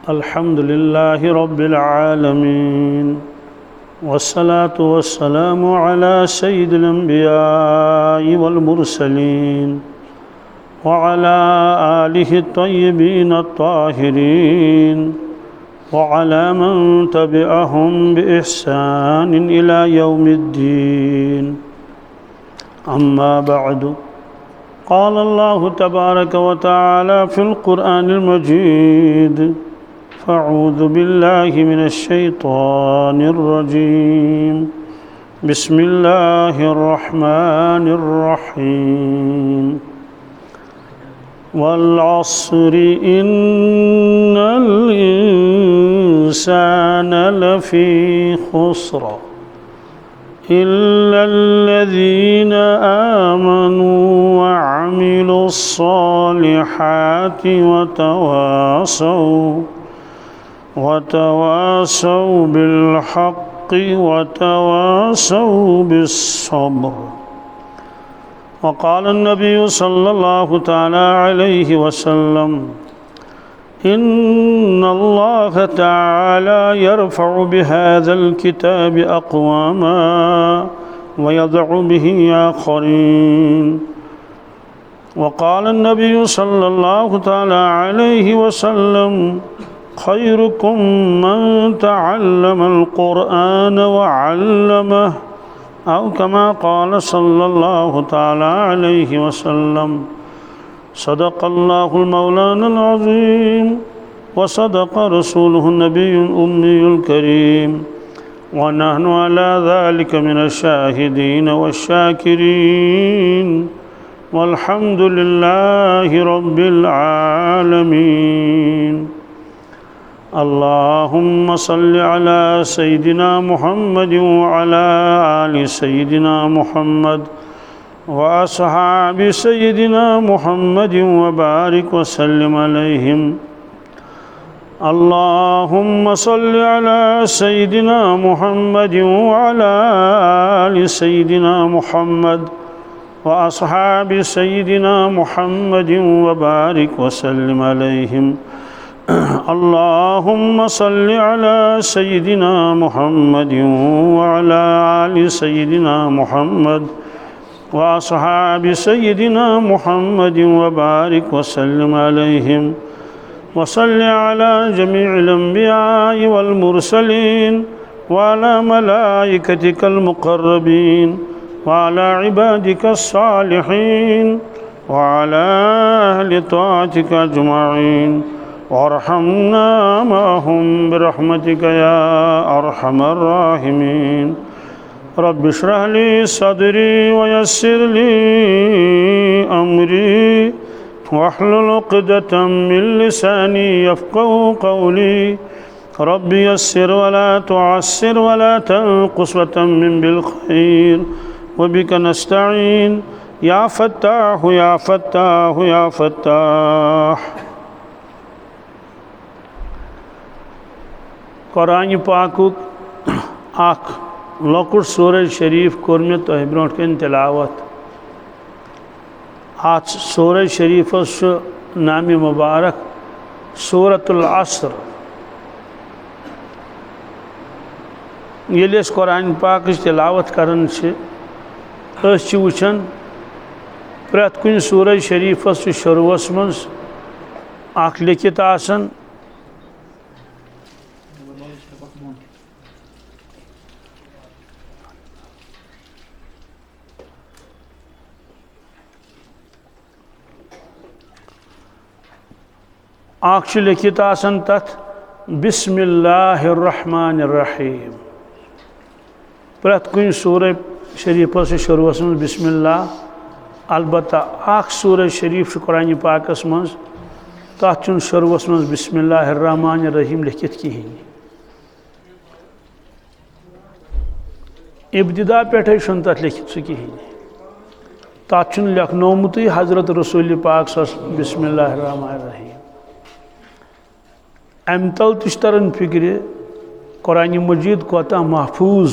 अल्हम्दुलिल्लाहि रब्बिल आलमीन वस्सलातु वस्सलामु अला सय्यिदिल अंबियाइ वल मुरसलीन व अला आलिहि तय्यिबीन अत्ताहिरीन व अला मन तबिअहुम बिइहसान इला यौमिद्दीन। अम्मा बअदु क़ाल अल्लाहु तबारक व तआला फ़िल क़ुरआनिल मजीद फ़अऊज़ु बिल्लाहि मिनश शैतानिर रजीम बिस्मिल्लाहिर रहमानिर रहीम। वल अस्रि इन्नल इंसान लफ़ी ख़ुस्र इल्लल्लज़ीना आमनू व अमिलुस्सॉलिहाति वतवासौ बिल्हक़्क़ि वतवासौ बिस्सब्र। वक़ाल नबी सल्लल्लाहु तआला अलैहि वसल्लम इन्नल्लाह तआला यरफ़उ बिहाज़ल किताबि अक़वामा व यदअु बिही आख़रीन। वक़ाल नबी सल्लल्लाहु तआला अलैहि वसल्लम खैरुकुम मन तअल्लमल क़ुरआन व अल्लमह औ कमा क़ाल सल्लल्लाहु तआला अलैहि वसल्लम। सदक़ल्लाहुल मौलानुल अज़ीम व सदक़ रसूलुहुन नबियुल उम्मियुल करीम व नहनु अला ज़ालिक मिनश शाहिदीन वश्शाकिरीन वल्हम्दुलिल्लाहि रब्बिल आलमीन। अल्लाहुम्मा सल्लि अला सय्यिदिना मुहम्मदिन व अला आलि सय्यिदिना मुहम्मद व अस्हाबि सय्यिदिना मुहम्मदिन व बारिक व सल्लिम अलैहिम। अल्लाहुम्मा सल्लि अला सय्यिदिना मुहम्मदिन व अला आलि सय्यिदिना मुहम्मद व अस्हाबि सय्यिदिना मुहम्मदिन व बारिक व सल्लिम अलैहिम। अल्लाहुम्मा सल्लि अला सय्यिदिना मुहम्मदिन व अला आलि सय्यिदिना मुहम्मद व अस्हाबि सय्यिदिना मुहम्मदिन व बारिक व सल्लिम अलैहिम। व सल्लि अला जमीइल अंबियाइ वल मुरसलीन व अला मलाइकतिकल मुक़र्रबीन व अला इबादिकस सालिहीन व अला अहलि ताअतिका अजमईन वरहमना माहुम बिरहमतिका या अरहमर राहिमीन। रब्बि इश्रह ली सदरी व यस्सिर ली अमरी वहलुल उक़दतम मिन लिसानी यफ़क़हू क़ौली। रब्बि यस्सिर वला तुअस्सिर वला तनक़ुस व तम्मिम बिल खैर व बिका नस्तईन या फ़त्ताह या फ़त्ताह या फ़त्ताह। कुरान पाकुक अख लकुट सूरह शरीफ कोर मे तोह ब्रोट कन तिलावत। अत सूरह शरीफस नाम मुबारक सूरतुल अस्र। ये कुरान पाक तिलावत करन वुचान प्रत कुन सूरह शरीफस शुरुअस मज अख लिखित आसन आख लिखित आसन तथ बिस्मिल्लाहिर्रहमानिर्रहीम। प्रत कुन सूरह शरीफस शुरुअस मज बिस्मिल्लाह। अलबत्ता आख सूरह शरीफ कुरान पाकस मज तथ शुरुअस मज बिस्मिल्लाहिर्रहमानिर्रहीम लिखित कहीं। इब्तिदा पे तथ लिखित सह कहीं। तथ लिखनोमुत हजरत रसूल पाक बिस्मिल्लाहिर्रहमानिर्रहीम। अम तल तरन फिक्र कुरान मजीद कोता महफूज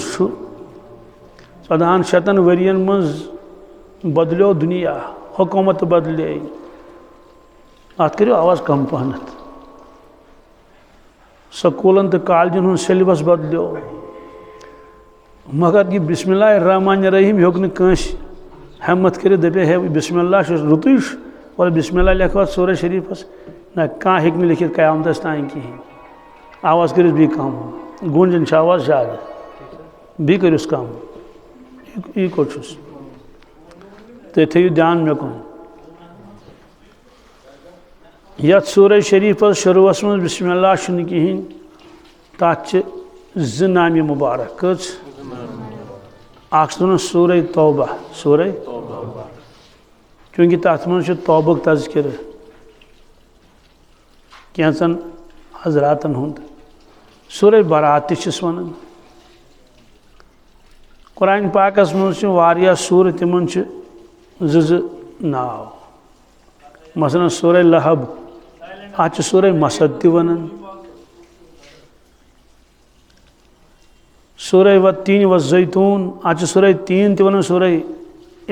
1400 वरियन मज बदलो दुनिया, हुकूमत बदले, अत करो आवाज़ कम पहनत स्कूलन तो कॉलेजन हूँ सिलेबस बदलो मगर ये बिस्मिल्लाह रहमान रहीम हेक नस हिम्मत कर दपे हे बिस्मिल्लाह रुतु और बिस्मिल्लाह लिखो सूरह शरीफस ना कह हे लिखित क़यामतस तान कहें आवाज़ करिस बी कम गूंजन आवाज़ ज़्यादा बी करिस कम यह कोट तुम थो ध्यान मे कुन यथ सूरह शरीफस शुरुअस मज बिस्मिल्लाह कहें तथ नाम मुबारक कच सूरह तौबा सूरह चूँकि तथ मज तौबक तज़किर कैंसन हजरातन हुंद सूरह बरात तस वन कुरान पाकस मज सूर तिमन नाव मसलन सूरह लहब अत सूरह मसद वन सूरह व तीन व जैतून अत सूरह तीन वन सूरह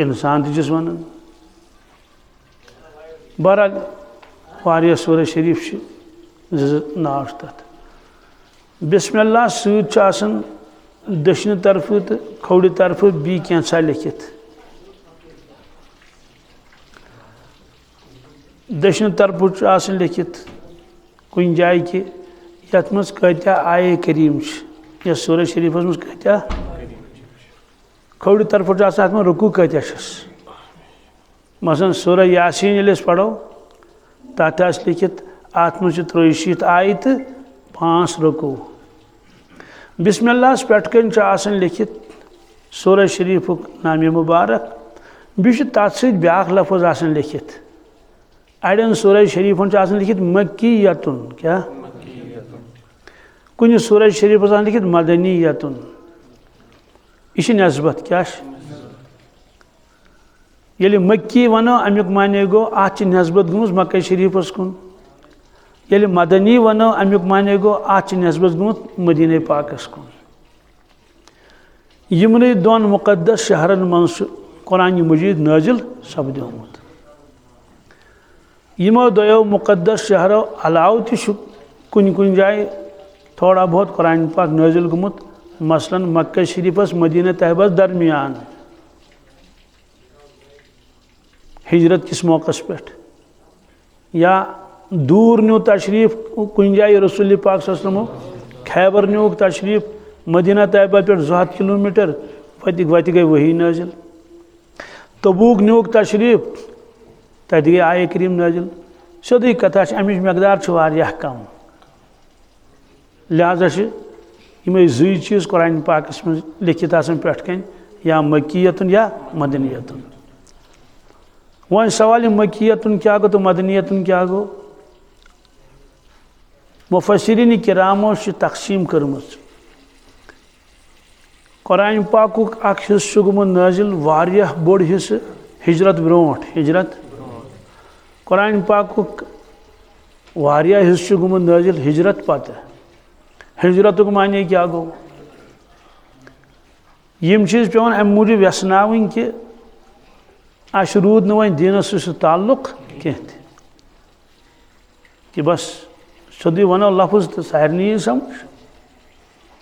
इंसान तस वन बहरहाल वारिया सूरह शरीफ नाव तथ बिस्मिल्लाह सतन दक्षिण तरफ तो खोड़ तरफ बी कैंसा लिखित दक्षिण तरफ लिखित कुन जाय कि यथ मज कत्या आये करीम या सूरह शरीफस मज कत्या खोड़ तरफ अत में रुकू कत्या मसलन सूरह यासीन ये पढ़ो तथ लिखित अत मज 63 आय तो 5 रुकू बिस्मिल्लाह पेटकन लिखित सूरह शरीफ नाम मुबारक बी तथ सत ब्या लफज लिखित अड़न सूरह शरीफन लिखित मक्कीयतुन क्या कुछ सूरह शरीफ लिखित मदनीयतुन यह नस्बत क्या ये मक्की वनो अमुक माने गो अत नस्बत गमज मक्का शरीफस कुन ये मदनी वनो अमुक माने गो अत नस्बत गमत मदीने पाकस कुन यमन दोन मुकद्दस शहरन मज कुरान मजीद नाजिल सपदोमुत यमो दो मुकद्दस शहरों अलाव तुन कुन जाए थोड़ा बहुत कुरान पाक नाजिल गमुत मसलन मक्का शरीफस मदीना तैयबस दरमियान हिजरत किस मौक़े पे या दूर न्यू तशरीफ कुन जाए रसूल पाक सल्लल्लाहु अलैहि वसल्लम खैबर न्यू तशरीफ मदीना तैयबा पे 200 किलोमीटर वत गई वही नाजिल तबूक न्यू तशरीफ तत गई आय करीम नाजिल सोदी कथा अमिच मकदार कम लिहाजा यमे जुई चीज़ कुरान पाकस में लिखित पेटकन या मक्कीयतुन या मदनीयतुन वन सवाल मक्कीयतुन क्या गो तो मदनीयतुन क्या गो मुफस्सिरीन किरामो तकसीम कर्मच कुरान पाकुक अख हिस्सु गुमुत नाजिल वारियाह बोड़ हिस्स हिजरत ब्रोट हिजरत कुरान पाकुक वारियाह हिस्सु गुमुत नाजिल हिजरत पत हिजरत माने क्या गो यम चीज़ पेवन अम मूजूब यसन कि अस रूद न वन दीनस सह ताल्लुक कह कि बस सोदी वनो लफ्ज़ तो सारनी समझ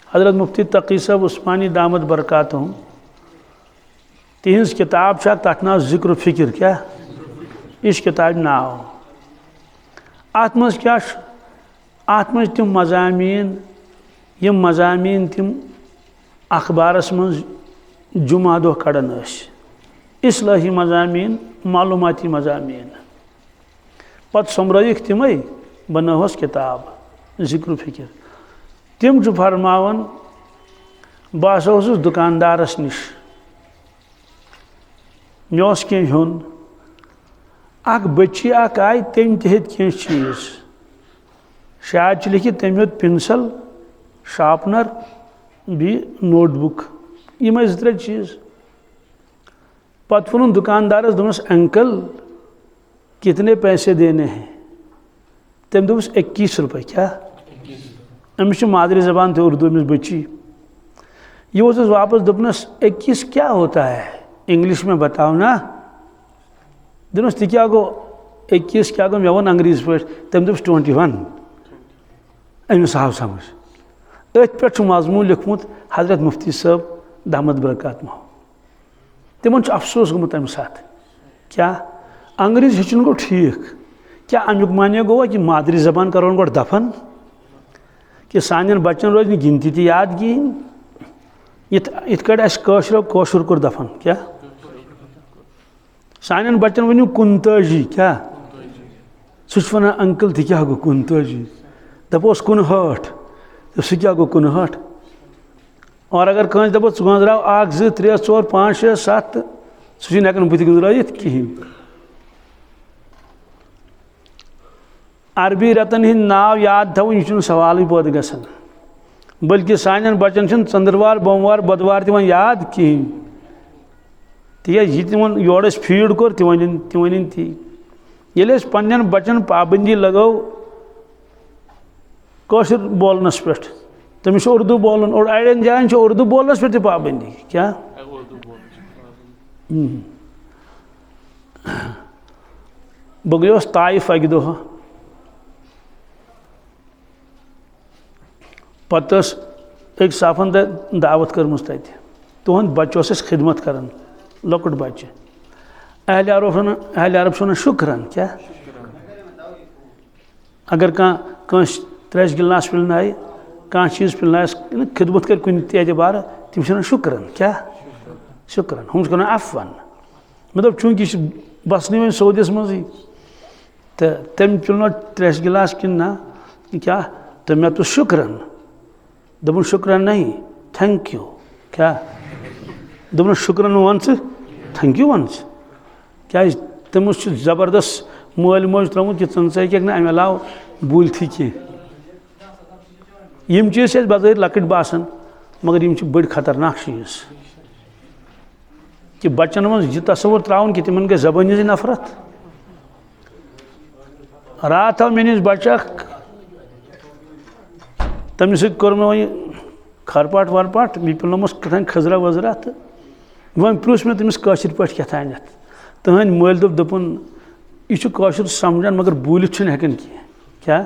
हज़रत मुफ्ती तकी साहब उस्मानी दामद बरकातहू तिहज किताब तथ नाव ज़िक्र फ़िक्र क्या इस किताब नाव अत मज क्या अत मज तिम मज़ामीन यम मज़ामीन तिम अखबारस मज जुमा दो कड़न इस्लाही मज़ामीन मालूमाती मज़ामीन पत समरयिक तिमै बनहस किताब ज़िक्र फ़िक्र तिम फरमावन बस दुकानदारस निश मे कह हेन अख बच्ची अख आय तम तहत कह चीज़ शायद लिखित तम हेत पेंसिल शार्पनर भी नोटबुक यम 2-3 चीज़ पत वोन दुकानदारस दोपस अंकल कितने पैसे देने हैं तम दोपस 21 रुपये क्या अमिस मादरी ज़बान थे उर्दू में बच्ची ये वो वापस दोपनस 21 क्या होता है इंग्लिश में बताओ ना दोनों क्या गो अकिस क्या गो मे वन अंग्रेज पे तम दस 21 अमिस आव समझ अथ पे मजमून लिखमुत हजरत मुफ्ती साहब दामद बरकत मह तिमन अफसोस गुमुत अमि साथ क्या अंग्रेज हेचुन गो ठीक क्या अमुक माने गो कि मादरी जबान करोन गो दफन कि सान बच्चन रोज गिनती ती याद गिन इत कशरो कोशुर कोर दफन क्या सान बच्चन वनु 39 क्या सह वन अंकल ती क्या गो 39 दपोस 59 तो सह क्या गो 59 और अगर कह दपो गुजराव 1 2 3 4 5 6 7 सह हेकान बुथ गुजरायित कहीं अरबी रतन हिंद नाव याद थवन यह सवाल पद गसान बल्कि सान बच्चन चंद्रवार बोमवार बुधवार तिवन याद कहीं तिज यह तिमन योर फीड कोर ति वन ती ये पन्न बच्चन पाबंदी लगो कशर बोलनस पे तमिस उर्दू बोलन और अड़न जान उर्दू बोलनस पे पाबंदी क्या बह गयोस ताइफ अकि दह पत एक साफन दावत कर्म तुहद बच्चों खिदमत कर लकुट बच्चे अहल अरब वन शुक्रन क्या अगर कह त्रेश गिलास पिलनाय कह चीज़ पिलनाय खिदमत कर कुन एतबार तम शुक्रन क्या शुक्रन हम कर अफवन मतलब चूंकि बसने वन सऊदीस मजी तो तम पिलनो त्रेश गिलास कि ना क्या तो मे तो शुक्रन दपन शुक्रन नहीं थैंक यू क्या दपन शुक्रन वन थैंक यू वन क्या तमस जबरदस्त मोल मोज त्रोमुत कि चे ना अमे अलाव बूलथी कह यम चीज़ बज़ाहिर लकट बासान मगर यम बड़ खतरनाक चीज़ कि बच्चन मज यह तस्वुर त्रावन कि तिमन गई ज़बानी नफरत रात आव मे निश बच्चा तमिस कोर मे वह खरपाट वरपाट मे पिलनमस कथान खजरा वजरा तो वन प्रूस मे तमिस कशर पे कथान तहद मल दोपन यह कशर समझान मगर बूलित हेकान क्या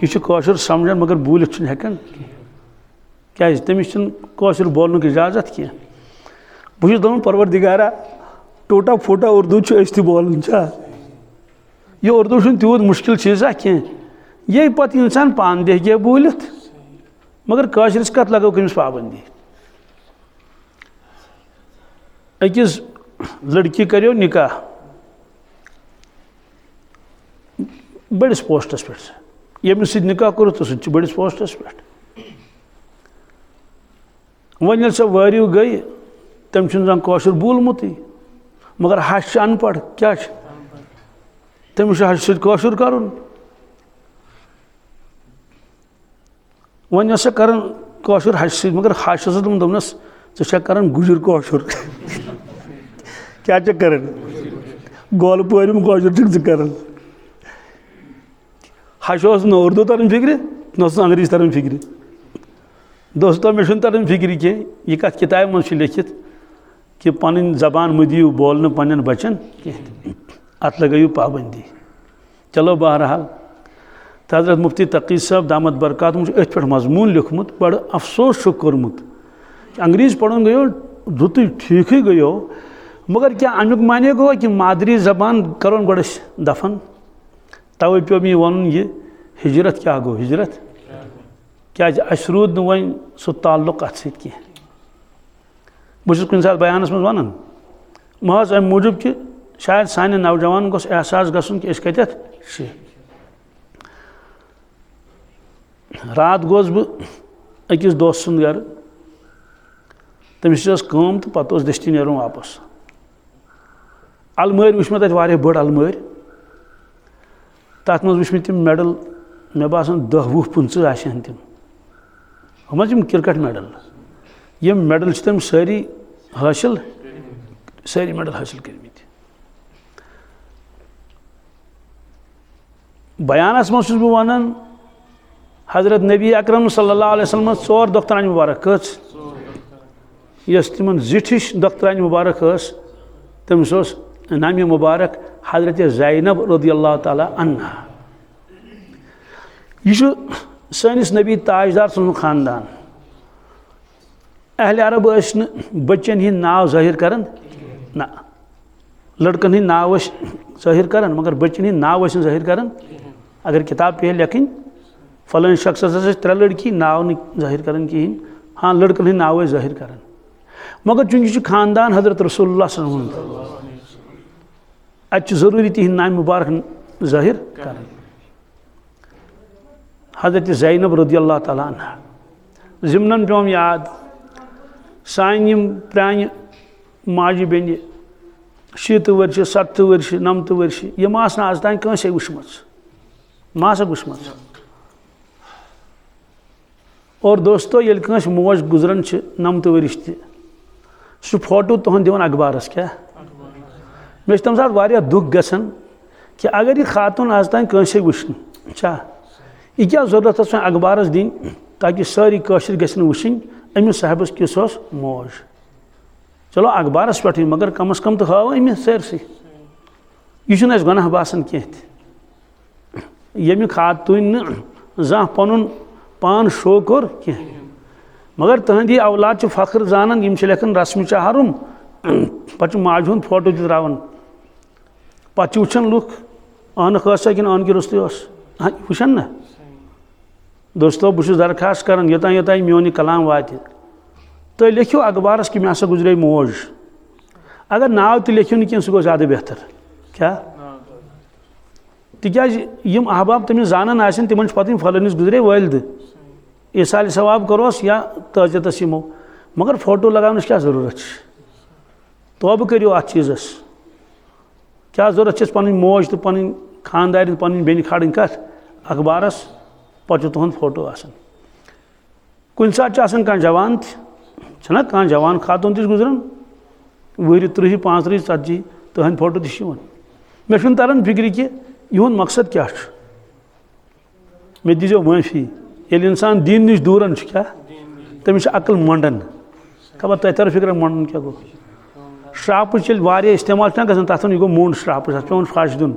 यह कशर समझान मगर बूलित हेकान क्या तमिस कशर बोलन इजाजत कह बहुत दपान परवरदिगारा टोटा फोटा उर्दू अस बोलान यह उर्दू तूत मुश्किल चीज़ा कह ये पत इंसान पान दे बोलित मगर कशरस कत लगो कमिस पाबंदी अकिस लड़की करो निकाह बड़िस पोस्टस पे यमिस निकाह कोर तो सह बड़िस पोस्टस पे वन सह वारियो गई तम जान कशर बोलमुत मगर हश अनपढ़ क्या तमिस हश सशर कर वन सा कर कशर हश मगर हश दोपनस चा कर गुजर कशर क्या कर गोल पम कशर कर हश न उर्दू तरन फिक्र न अंग्रेज तरन फिक्र दोस्तों मे तरन फिक्र कह यह कत किताब मज लिखित कि पन जबान मदियो बोलन पन्न बच्चन अत लगो पाबंदी चलो बहरहाल तो हजरत मुफ्ती तकी साहब दामद बरकत अथ पे मजमून लिखमुत बड़ अफसोस कोर्मुत अंग्रेज पढ़न गयो रुत ठीक ही गयो मगर क्या अमुक माने गो कि मादरी जबान करोन गोड़ दफन तवे पे मे वन यह हिजरत क्या गो हिजरत क्या अस रूद न वन सह ताल्लुक अत सह बहुत कुछ सात बयानस मज वन महज अम मूजूब कि शायद सान नौजवान गोस एहसास गसन कि अस कत रात गोस बह अकिस दोस्त सुंद घर तमिस कम तो पत दस्ती नेरुन वापस अलमार वुच मे तत बड़ अलमार तथ मज वुच मे तम मेडल मे बासान 10 20 15 आसन तम हम क्रिकेट मेडल यम मेडल तम सारी हासिल सारी मेडल हासिल कर बयानस मज बह वन हजरत नबी अकरम सल्लल्लाहु अलैहि वसल्लम 4 दख्तरान मुबारक कच यस तिमन जिठिश दख्तरान मुबारक तमिस नामी मुबारक हजरत ज़ैनब रज़ियल्लाहु ताला अन्हा। यह सनिस नबी ताजदार सुन खानदान। अहले अरब बच्चन हिंद नाव जाहिर करन ना, लड़कन हिंद नाव जाहिर करन, मगर बच्चन हिंद नाव जाहिर करन। अगर किताब पे लिखन फलन शख्स 3 लड़की नाव नहीं जाहिर करन कहें, हाँ लड़कन हिंद नाव जाहिर करन। मगर चूंकि खानदान हजरत रसूलुल्लाह सल्लल्लाहु अलैहि वसल्लम जरूरी तिहंद नाम मुबारक जाहिर करन। हजरत ज़ैनब रज़ियल्लाहु ताला अन्हा ज़िमनन पेम याद सान प्रान माजि बेन 60 वर्ष 70 वर्ष 90 वर्ष यम आज तान कंसे वुचम वुचम। और दोस्तों ये कंस मोज गुजरन 90 वर्ष सह फोटो तुहन दिवन अखबारस क्या मे तम सात वारिया दुख गसन कि अगर यह खातून आज तान कंसे वुचन यह क्या जरूरत अखबारस दिन ताकि सारी कशर गन वुचन अमिस साहबस किस मोज। चलो अखबारस पे मगर कम अज कम तो हाव अमिस सरसी यह गुनाह बासान कह यमि खातून जहाँ पन पान शो कोर कह, मगर तहंदी औलाद फख्र जानन यम लेखन रस्म हरुम पे माज हुंद फोटो त्रावन पे वुचन लुख अन खसा कि अन कि रुस्तु वुचन ना। दोस्तों बहुत दरखास्त कर योतान योतान मोन कलाम वात तो लिखियो अखबारस कि मे हसा गुजरे मोज। अगर नाव तो लिखियो कह सह गो ज़्यादा बेहतर क्या तिकाज यम अहबाब तमिस जानन आसन तिमन पता फलनिस गुजरे वालिद इसाल सवाब करोस या ताजतस यमो, मगर फोटो लगानस क्या जरूरत तोब करियो अत चीज़स क्या जरूरत पन मोज तो पन खानदार पन बेन खड़न कत अखबारस पे तुहद फोटो आसान। कुन सात कह जवान छना कह जवान खातून तिस गुजरन 20 30 35 40 तहद फोटो तन मे तरन फिक्र कि इहुन मकसद क्या मे दीजो माफी ये इंसान दीन नश दूरन क्या तमिस अकल मंडन खबर तह तर फिक्र मंडन क्या गो। श्राप वारिया इस्तेमाल गन तथ यह गो मोड श्राप पे फश दिन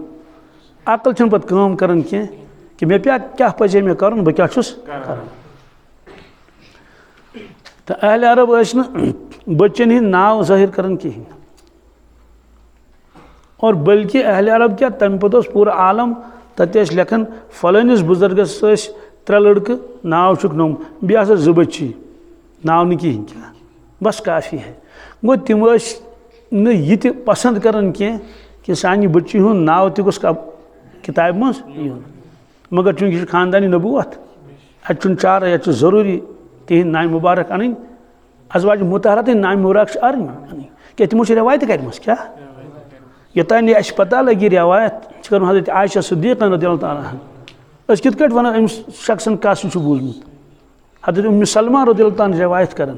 अकल पे काम कर कि मे पे क्या पजे मे कर बह क्या तो अहल अरब बच्चन हिंद नाव जाहिर कर कहें और बल्कि अहल अरब क्या तम पे पूरा आलम तत लेखन फलानिस बुजुर्गस 3 लड़क नाव नोम बे 2 बच्ची नाव नहीं कहें क्या बस काफ़ी है। गो तम यह पसंद कर कि सानि बच्ची हूँ नाव तस किताब मज मगर चूंकि खानदानी नबूत अत चार अत जरूरी तिहद नाम मुबारक अन अजवाज मुतहरत नाम मुबारक अन क्या तमो रवायत कर क्या योतान पता लगी रवायत कर हजरत आयशा सिद्दीक़ा रज़ियल्लाहु ताला अन्हा कित वन अम्स शख्सन कस बूझमुत हजरत उम्मे सलमा रज़ियल्लाहु ताला रवायत कर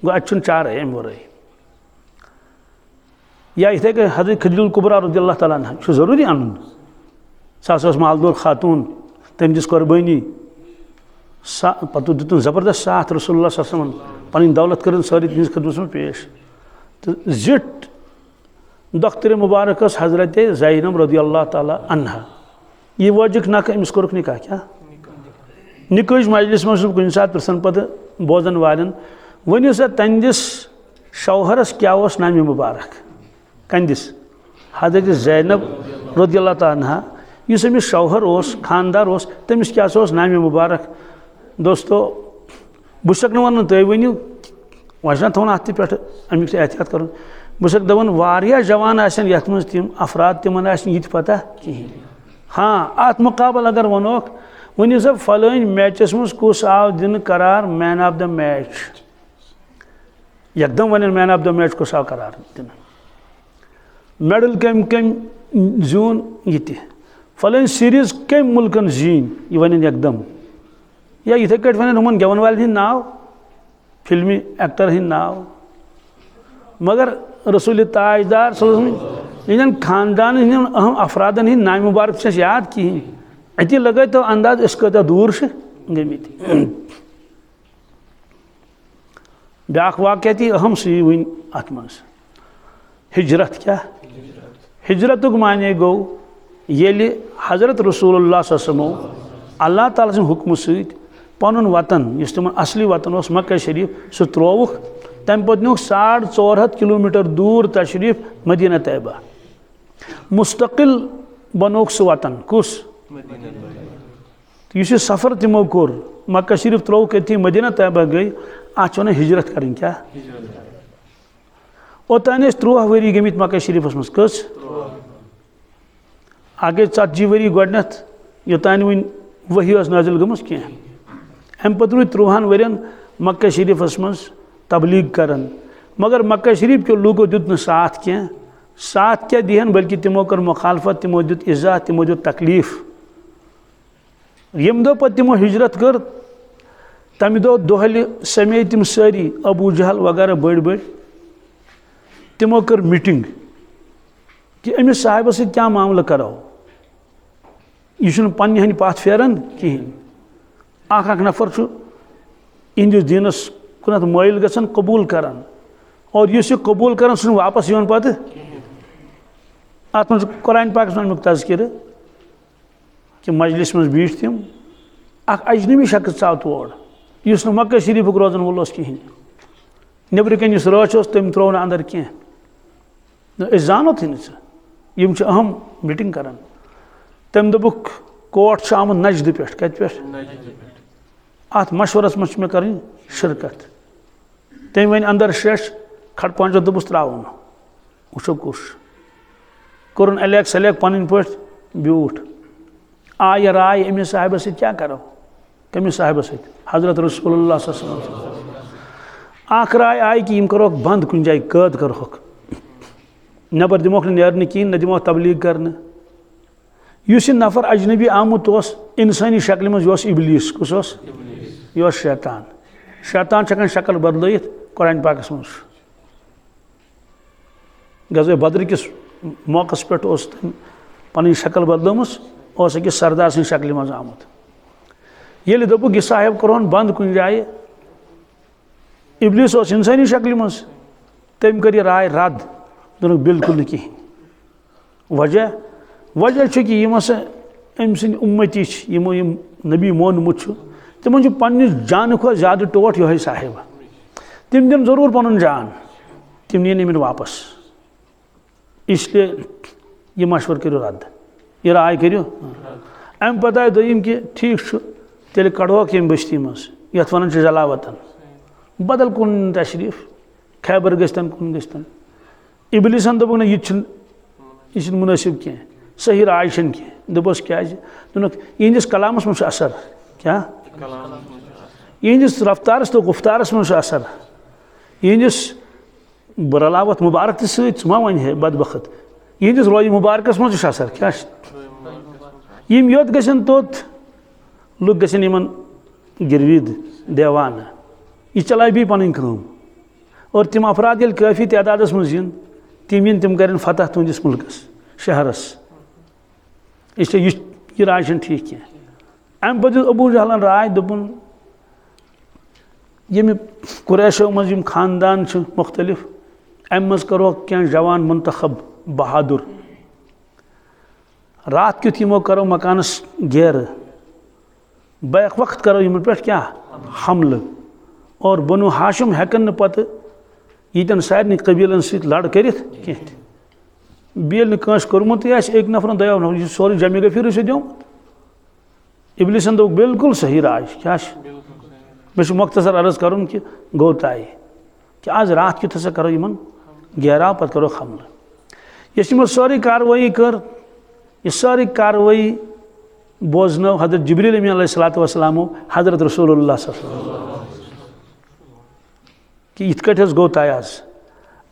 गो अत 4 अम वर या इथे हजरत खदीजुल कुबरा रज़ियल्लाहु ताला अन्हा जरूरी अन सह मालदोर खातून तम दिस कुर्बानी पत दुन जबरदस्त साथ रसूलुल्लाह सल्लल्लाहु अलैहि वसल्लम पन दौलत कर सारी तिस खदमत में पेश तो जिट दख्तर मुबारक हजरत ज़ैनब रज़ियल्लाहु ताला अन्हा यह वजह नख अमिस कोरुक निकाह क्या निकाह मजलिस मज कुन सात प्रसन पे बोजन वालन वनो सा तंदिस शौहरस क्या नाम मुबारक कंदिस हजरत ज़ैनब रज़ियल्लाहु ताला अन्हा इस अमिस शौहर खानदार तमिस क्या नाम मुबारक। दोस्तों बह वन तुम वनु वजह थोन अत पे अमुक एहतियात कर बह दपान वारिया जवान यथ मज तम अफराद तिमन यह पता कहें। हाँ अत मुकाबल अगर वनोक वन सा फलान मैचस मज कुस आव दिन करार मैन ऑफ द मैच एकदम one man of the match कुस आव करार दिन मेडल कम कम जून यह फलान सीरीज कम मुल्कन जीन यह वन एकदम या इथे कट वन हम गेवन वाल हिंद नाव फिल्मी एक्टर हिंद नाव मगर रसूल ताजदार इन खानदान अहम अफरादन हिंद नाम मुबारक याद कहें अति लगे तो अंदाज इस कत दूर गमित। ब्या वाक़ अहम सी वन अत मज हिजरत क्या हिजरत माने गो ये हज़रत रसूलुल्लाह सल्लल्लाहु अलैहि वसल्लम अल्लाह ताला सं हुक्म सहित पनुन वतन इस तिमन असली वतन उस मक्का शरीफ सह त्रोवुख तम पे नुक 450 किलोमीटर दूर तशरीफ मदीना तैयबा मुस्तकिल बनोक सह वतन कुस यह सफ़र तमो कोर मक्का शरीफ त्रोवुख ये मदीना तैयबा गई अत वन हिजरत कर क्या ओतान 13 वरी गमित मक्का शरीफस मज कस आगे 40 वरी गोडनथ योतान वन वही नाजिल गमस क्या अम पे रूद 13 वरियन मक्का शरीफस मज तबलीग करन मगर मक्का शरीफ के लोगों दुत न साथ क्या दिहन बल्कि तिमो कर मुखालफत तिमो दुत इज़्ज़ा तिमो दुत तकलीफ यम दो पे तिमो हिजरत कर तम दो दोहल समे तिम सारी अबू जहल वगैरह बड़ बड़ तिमो कर मीटिंग कि अमिस साहिब से क्या मामला करो यह पन्ने हन पाथ फेरन कहें अख नफर इंदिस दीनस कुन माइल गसन कबूल करान और इस कबूल करान सह वापस इन पे अत मज कुरान पाक अमुक तज़किर कि मजलिस मज बीठ तम अजनबी शख्स आव तोड़ इस मक्का शरीफ रोजन वोल कहें नबर कन रच तम त्रो अंदर कह जानो थे यम अहम मीटिंग करान तम दोपुक कोट आमुत नजद पे कत पे अत मशवरस मज मे कर शिरकत तम वन अंदर शेष खट पांच दोपस त्रावन वो कुश कोर अलग सलग पन पे ब्यूठ आय राय अमिस साहिब सत क्या करो कमिस साहिब सत हजरत रसूलुल्लाह सल्लल्लाहु अलैहि वसल्लम अख राय आय कि करो बंद कुन जाय कैद करो नबर दिमोक नेरन कहें न दिमोक तबलीग करने यह नफर अजनबी आमुत इंसानी शक्ल मज इबलीस कुस यह शैतान शैतान हकान शक्ल बदलित कुरान पाकस मज गज़वे बद्र किस मौकस पे पन शक्ल बदलमस अकिस सरदार सं शक्ल मज आमुत ये दोपुक यह साहिब करोन बंद कुन जाए इबलीस इंसानी शक्ल मज तम कर राय रद्द दोनों बिल्कुल कहें वजह कि यम अम सद उम्मती यमो यम नबी मोनमुत तिमन पन्ने जान खो ज्यादा टोट यह साहिब तिम दिन जरूर पन जान तिम नीन इन वापस इसलिए यह मशवर करो रद्द यह राय करो अम पत आय दोम कि ठीक तेल कड़ोक यम बस्ती मज यथ वन जलावतन बदल कुन तशरीफ खैबर गस्तन कुन गस्तन इबलीसन दोपुक ना यह मुनासिब कह सही राय कह दोपस क्या दोनों इहंदिस कलामस मज असर क्या इहंदिस रफ्तारस तो गुफ्तारस मज असर इहंदिस बरलावत मुबारक सत मा वन है बदबखत इहंदिस रोय मुबारकस मज असर क्या यम योत गसन तोत लुक गसन यमन गिरविद देवान यह चलाए भी पन कम और तिम अफराद ये काफ़ी तादादस मज इन तिम कर फतह तुंदिस मुल्कस शहरस इसलिए यह राय ठीक कह अम पे अबू जहलन राय दोपन यम कुरैशो मज खानदान मुख्तलिफ अम मज करो क्या जवान मुंतखब बहादुर रात क्युत यमो करो मकानस घेर बैक वक्त करो यमन पे क्या हमल और बनु हाशिम हेकन पत यीतन सारे कबीलन सत लड़ कर बेल नस कोर्मुत एक नफर दो नफर सोरे जमे गई फिर दोमुत इबलीसन दोक बिल्कुल सही राय क्या मे मुख्तसर अर्ज कर कि गो तय कि आज रात क्युत हसा करो यमन घेराव पत करो हमल यमो सारी कार्रवाई कर यह सारी कार्रवाई बोजनो हजरत जिब्रील अमीन अलैहिस्सलातु वस्सलाम हजरत रसूलुल्लाह सल्लल्लाहु अलैहि वसल्लम कि इत कट गो तय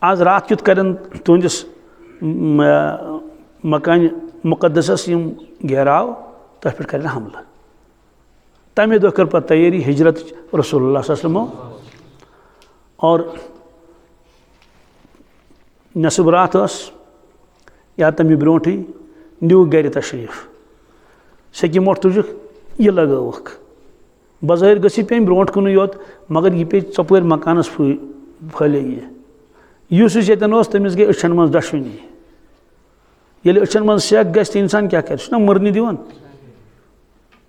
आज रात क्युत कर तुंदिस मकान मुकद्दसस यम घेराव तथ पे कर हमला तमे दो कर पे तैयारी हिजरत रसूलुल्लाह सल्लल्लाहु अलैहि वसल्लम और नसब रात या तमे ब्रोट न्यू गर तशरीफ सेकि मोट तुझ यह लगवक बज़ाहिर गसी पे ब्रोट कुन योत मगर यह पे चपर मकानस फैले यह तमिस गई अछन मज दशवनी ये अचन मन सेक गि इंसान क्या कर मरनी दिवान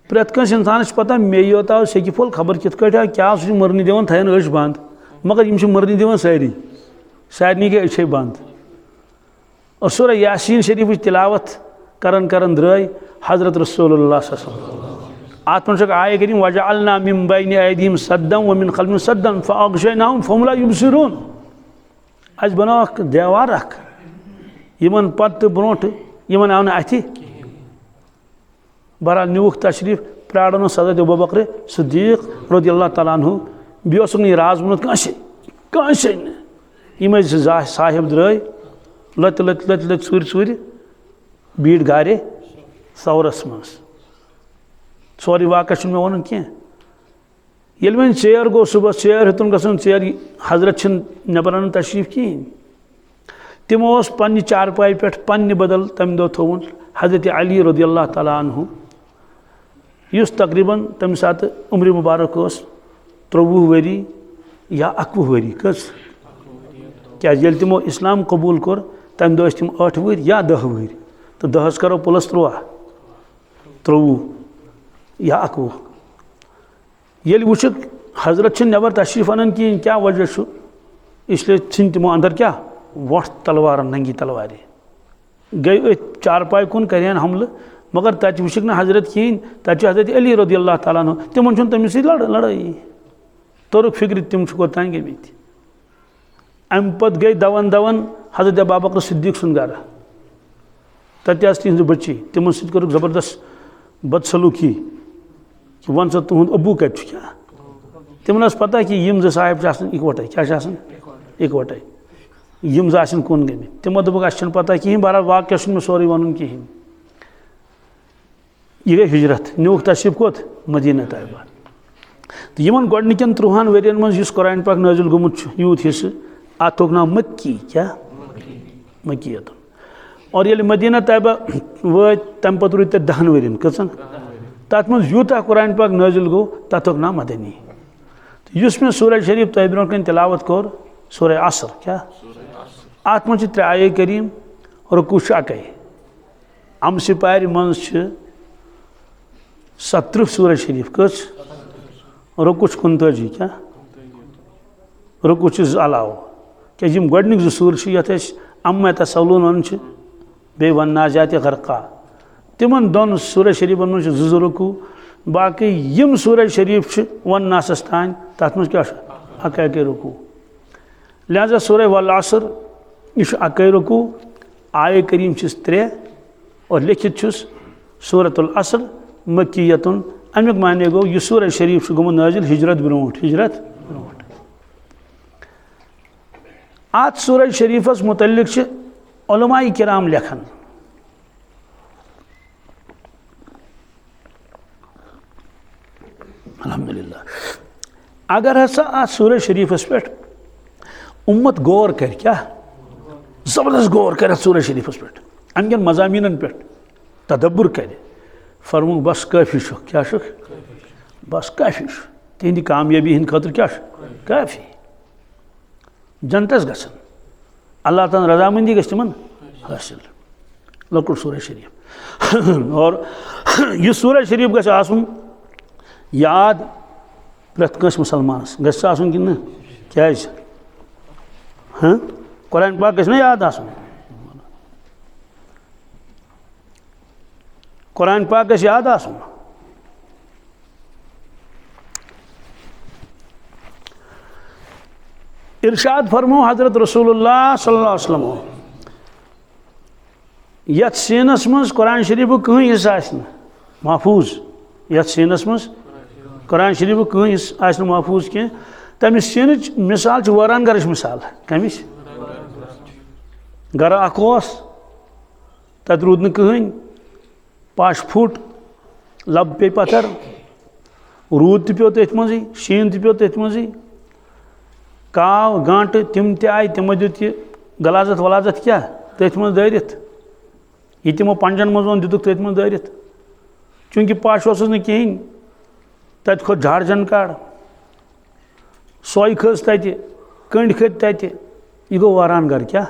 प्रेत कंस इंसान पता मे योत आव सेकि फुल खबर कित क्या मरनी दिवान थन अच बंद मगर यम मरनी दिवान सारी सारे के अच्छे बंद और सूरह यासीन शरीफ तिलावत करन करन द्राय हजरत रसूलुल्लाह आत मन आय करीम वजअलना मिन बैनि अयदीहिम सद्दन व मिन खल्फिहिम सद्दन फअग़शयनाहुम फहुम ला युबसिरून आज बनाव देवार यमन पत ब्रोट यमन आव अथि बहरहाल नुक तशरीफ प्राड़न हजरत अबूबकर सिद्दीक रज़ियल्लाहु तआला अन्हु बेस राज वोनुत कंसे यम साहिब द्राय लत लत लत लत सुर सुर बीट गारे सौरस मज सोरी वाक़ मे वन कह ये वन चेर गो सुबह चेर हेतुन गसन चेर हजरत नबर तशरीफ कहें तमो पन्ने चारपाई पे पन्ने बदल तम दो थोन हजरत अली रज़ियल्लाहु तआला अन्हु युस तकरीबन तम सात उम्र मुबारक 23 वरी या 21 वरी कस क्या तमो इस्लाम कबूल कोर तम दो तम 8 वरी या 10 वरी तो 10 करो प्लस 23 या 21 ये वुक हजरत नबर तशरीफ अनान कहें क्या वजह इसलिए तमो अंदर क्या वोट तलवार नंगी तलवार गई चारपाई कुन करें हमल मगर तत वुक ना हजरत कहें तत हजरत अली रज़ियल्लाहु तआला अन्हु तिमन तमिस लड़ाई तोरुक फिक्र तम कोतान गमित अम पत गई दवन दवन हजरत अबूबकर सिद्दीक सुन गर तत तिहज बच्ची तिमन सत कर जबरदस्त बदसलूकी कि वन सा तुंद अबू कत क्या तिमन पता कि यम साहिब इकवटे क्या इकवटे यम आसन कुन गमित तमो दोपक अस पता कहें बहरहाल वाक़ मे सोरे वन कहें यह गई हिजरत नुक तशरीफ कोत मदीना तैयबा तो यमन गोडनिकन 30 वरियन मज कुरान पाक नाजिल गोमुत यूत हिस्स अतुक नाम मक्की क्या मक्कियत और ये मदीना तैयबा वत तम पत रूद 10 वरियन कसन तथ मज यूता कुरान पाक नाजिल गो तथुक नाम मदनी युस मे सूरह शरीफ तह ब्रोट कन तिलावत कोर सूरह असर क्या अत मज 3 आये करीम रुकू अकै अम सिपार मज 70 सूरह शरीफ कस रुकू 39 क्या रुकू अलाव क्या गोडनिक 2 सूर ये अम्मा तसलून वन बे वन नाजात गरका तिमन 2 सूरह शरीफन मज 2 रुकू बाकी यम सूरह शरीफ वन नासस तान तथ मज क्या अकै रुकू लिहाजा सूरह वल असर यह अकै रुकू आये करीम 3 और लिखित सूरतुल असर मक्कियतुन अमुक माने गो यह सूरह शरीफ गोमुत नाजिल हिजरत ब्रोट आत सूरह शरीफस मुतल्लिक उलमाए किराम लेखन अल्हम्दुलिल्लाह अगर हसा आत सूरह शरीफस पे उम्मत गौर कर क्या जबरदस्त गौर कर सूरह शरीफस पे अमकन मजामीन पे तदब्बुर कर फरमु बस काफ़ी क्या बस काफ़ी तिहंदी कामयाबी हंद खतर क्या काफ़ी जनतस गसन अल्लाह ताला रजामंदी गस तिमन हासिल लकुट सूरह शरीफ और यह सूरह शरीफ गस आसुन याद प्रत कंस मुसलमानस गस आसुन कि न क्या हाँ कुरान पाक गस न याद आसुन कुरान पाक गस याद आसुन इरशाद फरमो हजरत रसूलुल्लाह सल्लल्लाहु अलैहि वसल्लम यथ सीनस मज कुरान शरीफ कहीं हिस्सा महफूज यथ सीनस मज कुरान शरीफ कहीं हिस्सा महफूज कह तमिस सीन मिसाल वरान गरच मिसाल कमिस गर अख तत रूद न कहीं पाश फुट लब पे पत्थर रूद त पे तथ मज शीन त पे तथ मज काव गांट तिम आय तिमो दुत गलाजत वलाजत क्या तथ मज दारित यह तिमो पंजन मज दुक तथ मज दारित चूंकि पाश ओस न कहें तत खो झाड़ जनकाड़ सोई खस तत कंड खत तत यह गो वारान गर क्या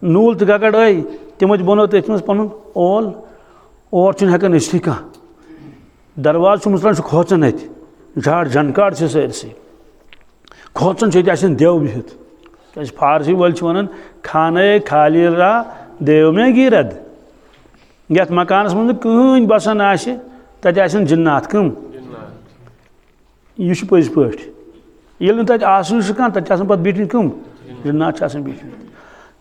नूल तो गगड़ आई तमो बनो तथ मज पन ओल और हेकान अचथी कह दरवाज मुसलान खोचन अत झाड़ झनकार सरसै खोचन देव बिहित क्या फारसी वल वन खाने खालिरा देव में गिरद ये मकानस मज कहीं बसान तन जिन्नात कम यह पज पे ये तक तक पे बिठन कम जिन्नात बिठन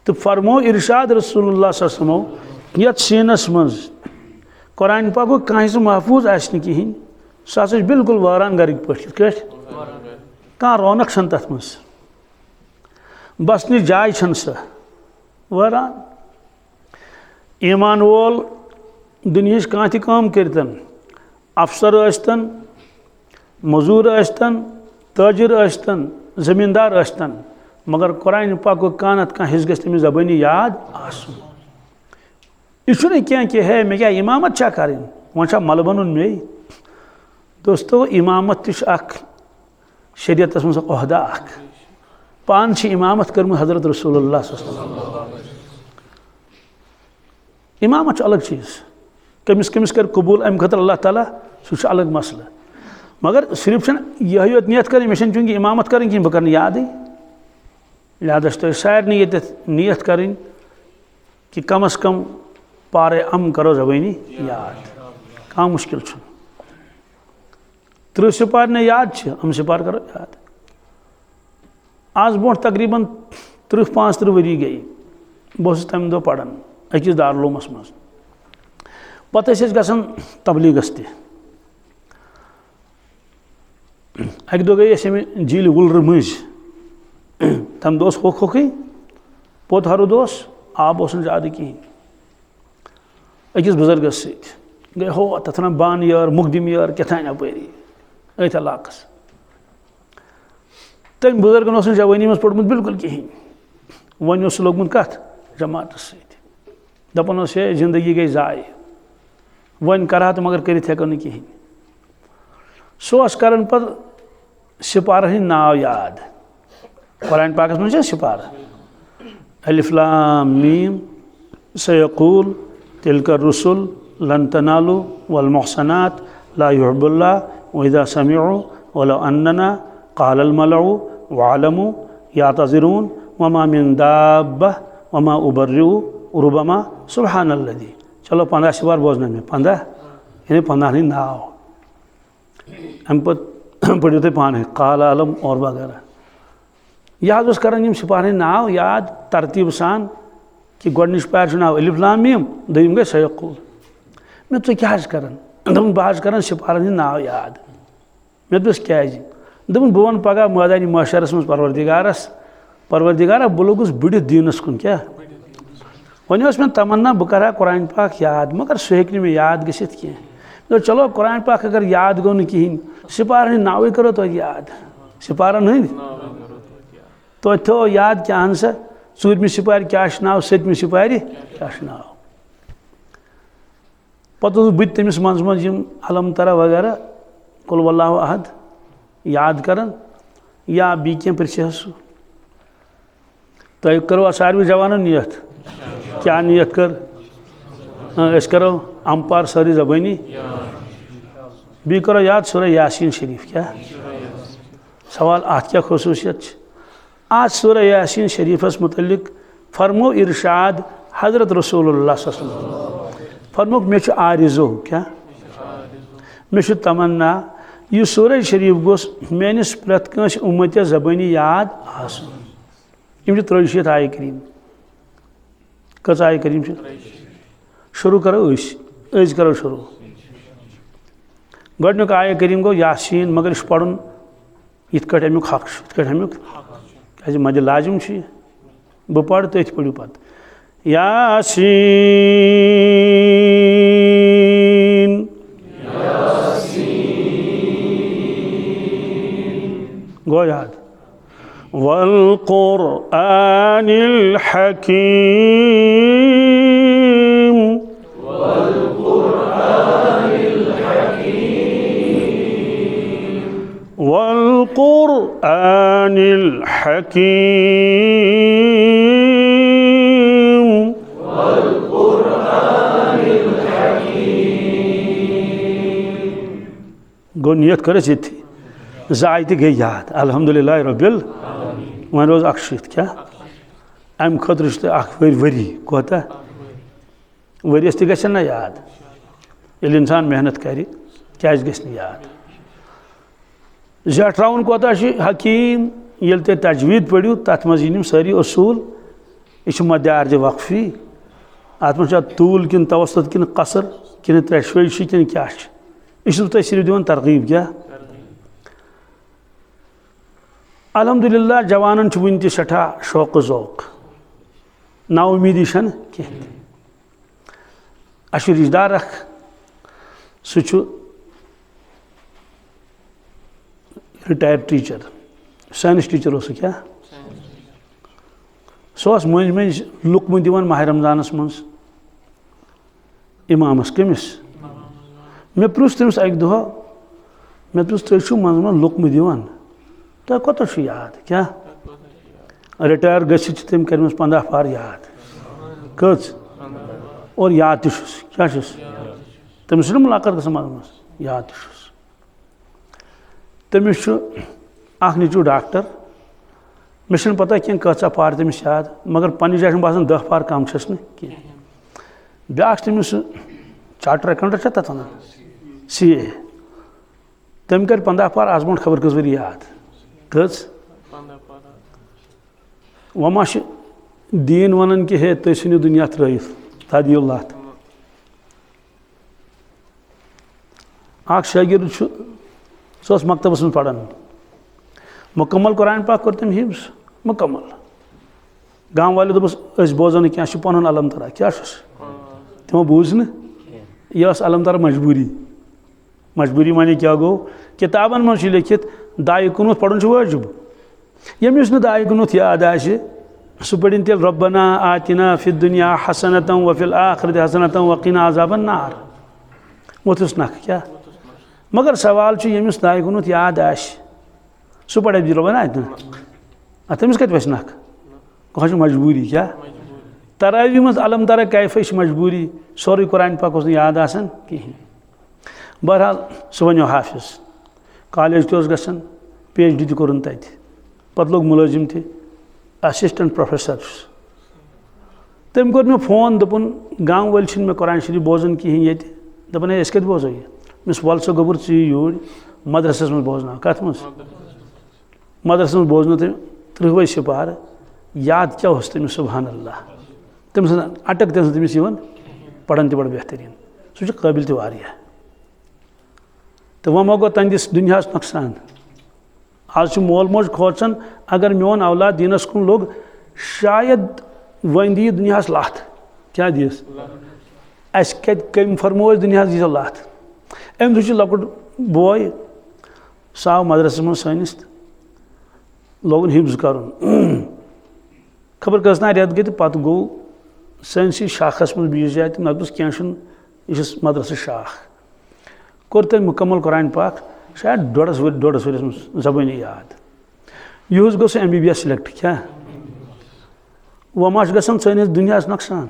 तो फरमो इरशाद रसूलुल्लाह सल्लल्लाहु अलैहि वसल्लम यथ सीनस मज कुरान पाक कहीं से महफूज आसन कहें सह बिल्कुल वारान घर पे कह रौनक तथ मज बसने जाय सह वारान ईमान वोल दुनिया कह काम करतन अफसर अस्तन मजूर अस्तन ताजिर अस्तन जमींदार अस्तन मगर कुरान पाक कानत कह हिस्स गस तमिस ज़बानी याद आसुन यह क्या कि है मे क्या इमामत छा कर वह मल बन मे दोस्तों इमामत तख शरीयत मज ओहदा पान इमामत कर्म हजरत रसूलुल्लाह सल्लल्लाहु अलैहि वसल्लम इमामत अलग चीज़ कमिस कमिस कर कबूल अम खतर अल्लाह ताला सह अलग मसला मगर सिर्फ यही योत नियत कर मे चूंकि इमामत कर बह कर याद लिहाजा तो सारे ये नियत कर कि कम अज़ कम पारे अम करो ज़बानी याद कह मुश्किल 30 सिपार ने याद अम सिपार करो याद आज ब्रो तकरीबन 30-35 वरी गई बस तम दो पढ़ान अकिस दारुलूमस मज पत गसान तबलीगस अक दो गई झील वुलर मज तम दोस होख होखी पोत हरुद आब ज़्यादा कहें अकिस बुजुर्गस गई हो तथ ना बान यार मुकदिम यार कथान अपरी अथ इलाकस तम बुजुर्गन जवानी मज पोर्मुत बिल्कुल कहें वन लोगमुत कथ जमात दपान है जिंदगी गई ज़ाय वन कर तो मगर कर हेको कहें सह कर सिपारन हंद नाव याद कुरान पाकस मज सिपार अलिफ लाम मीम सयक़ूल तिलका रुसुल लन तनालु वल मुहसनात ला युहिब्बुल्लाह व इज़ा समिअू वलौ अन्नना क़ालल मलअू वअलमू यातज़िरून वमा मिन दाब्बह वमा उबर्रिउ रुबमा सुब्हानल्लज़ी। चलो 15 सिपार बोझना में 15 यानी 15 नहीं नाव अम पढ़ो तुम पान काल आलम और वगैरह याद कर सिपाही नाव याद तरतीब सान कि गोडनिश पैर नाव अलिफ लाम मीम दोम गई सयक़ूल मे तुम क्या कर बह कर सिपारन हंद नाव याद मे दोस क्या दोपन बह वन पगह मैदानी महशरस मज परवरदिगारा बह लोगुस बिड़ित दीनस कुन क्या वन मे तमन्ना बह कर कुरान पाक याद मगर सह हेक् मे याद गसित कह चलो कुरान पाक अगर याद गो न कहें सिपारन हंद नावे करो तो याद सिपारन हंद तो थो याद क्या सा 4मी सिपारी क्या नाव 7मी सिपारी क्या नाव पत बह तमिस मज मज अलम तरा वगैरह कुल वल्लाहु अहद याद कर या बी क्या पृछस तुम करो सारे जवान नियत क्या नियत कर करो अम पार सारी ज़बानी बी करो याद सूरह यासीन शरीफ क्या सवाल अत क्या खसूसियत आज सूरह यासीन शरीफस मुतल्लिक फरमो इरशाद हज़रत रसूलुल्लाह सल्लल्लाहु अलैहि वसल्लम फरमो मे आरिज़ो क्या मे तमन्ना यह सूरह शरीफ गोस मेनिस प्रत कंस उम्मत ज़बानी याद आसन 3 आय करीम कच आय करीम शुरू करो अज करो शुरू गोडनुक आय करीम गो यासीन मगर यह पढ़न इत अमुक हक इत अमुक क्या मद लाजिम बह पढ़ तुम पढ़ू पत यासीन गो याद वल क़ुरआनिल हकीम वल क़ुरआनिल हकीम गो नियत कर ये जाय तो गई याद अल्हम्दुलिल्लाह रब्बिल वन रोज 100 क्या अम खतर वरी कोता वरियस तह ना याद ये इंसान मेहनत कर क्या याद जटराउन कोता हकीम ये तुम तजवीद पढ़ो तथ मज सारी असूल यह मद्यार्ज वक्फी अत मे तूल किन तवसत किन कसर किन त्रेशवेशी किन क्या यह तुम सिर्फ दिवान तरगीब क्या अल्हम्दुलिल्लाह जवानन वन सठा शौक ज़ौक ना उम्मीदी कह रिश्तेदार सह रिटायर्ड टीचर साइंस टीचर हो क्या सह मज मज लुकम दिवान माह रमजानस मज इमामस कमिस मे प्रुस तमिस अक दह मे प्रुस तुम मज मज लुकम दिवान तुम कत याद क्या रिटायर गम कर 15 पार याद कच और याद तुस क्या तमिस मुलाकात गस मज याद तुस तमिस नीचू डॉक्टर मे पता कह कचा पार तमिस याद मगर पन्ने जाए बासान 10 पार कम छस कह ब्या तमिस चार्टर अकाउंटेंट तथ वन CA तम कर 15 पार आज ब्रोट खबर कस वरी याद कच वमा दीन वन कि हे तुम सन दुनिया त्रत ता दियो लत शागिर्द सह मकतबस में पढ़ान मुकम्मल कुरान पाक कर तम हिफ्स मुकम्मल गाँव वाले दोपस बोजान क्या पन अलम तरा क्या तमो बूझ न यह अलम तरा मजबूरी माने क्या गो किताबन मज लिखित दाय कुनुत पढ़न वाजिब यमिस न दाय कुनुत याद सह पढ़न तेल रब्बना आतिना फिद दुनिया हसनतम व फिल आखिरति हसनतम वक़िना अज़ाबन नार वोथुस नख क्या मगर सवाल यमिस दाय कुनुत याद सह पढ़े रब्बना आतिना तमिस कत वस नख कह मजबूरी क्या तरावी मज अलम तरा कैफ मजबूरी सोरे कुरान पाक याद कहें बहरहाल सह वो हाफिज कॉलेज तन PhD तन तत पत लोग मुलाजिम थे असिस्टेंट प्रोफेसर तम कोर मे फोन दोपन गाँव वाल मे कुरान शरीफ बोजान कहें ये दपान अस कत बोजो ये मिस वल सो गोबर ची यूर मदरसस मज बोजना कत मज मदरसस मज बोजनो तम 30 सिपार याद क्या तमिस सुबहान अल्लाह तमिस अटक तमिस पढ़न बड़ बेहतरीन सह काबिल तह तो वह गो तंदिस दुनिया नुकसान आज मोल मोज खोचन अगर मोन औलाद दीनस कुन लोग शायद वन दी दुनिया लत क्या दिस अस कम फरमो दुनिया दी लत अम लकुट बॉय सह आव मदरस मज सनिस लोगन हिफ्ज कर खबर कसना रेत गई तो पत गो सनसी शाखस मज बीस जाए तो नस क्या यह मदरस शाख कोर तम मुकम्मल कुरान पाक शायद 1.5 वर्ष मज जबानी याद यह गो MBBS सिलेक्ट क्या वह गसान सनिस दुनिया नुकसान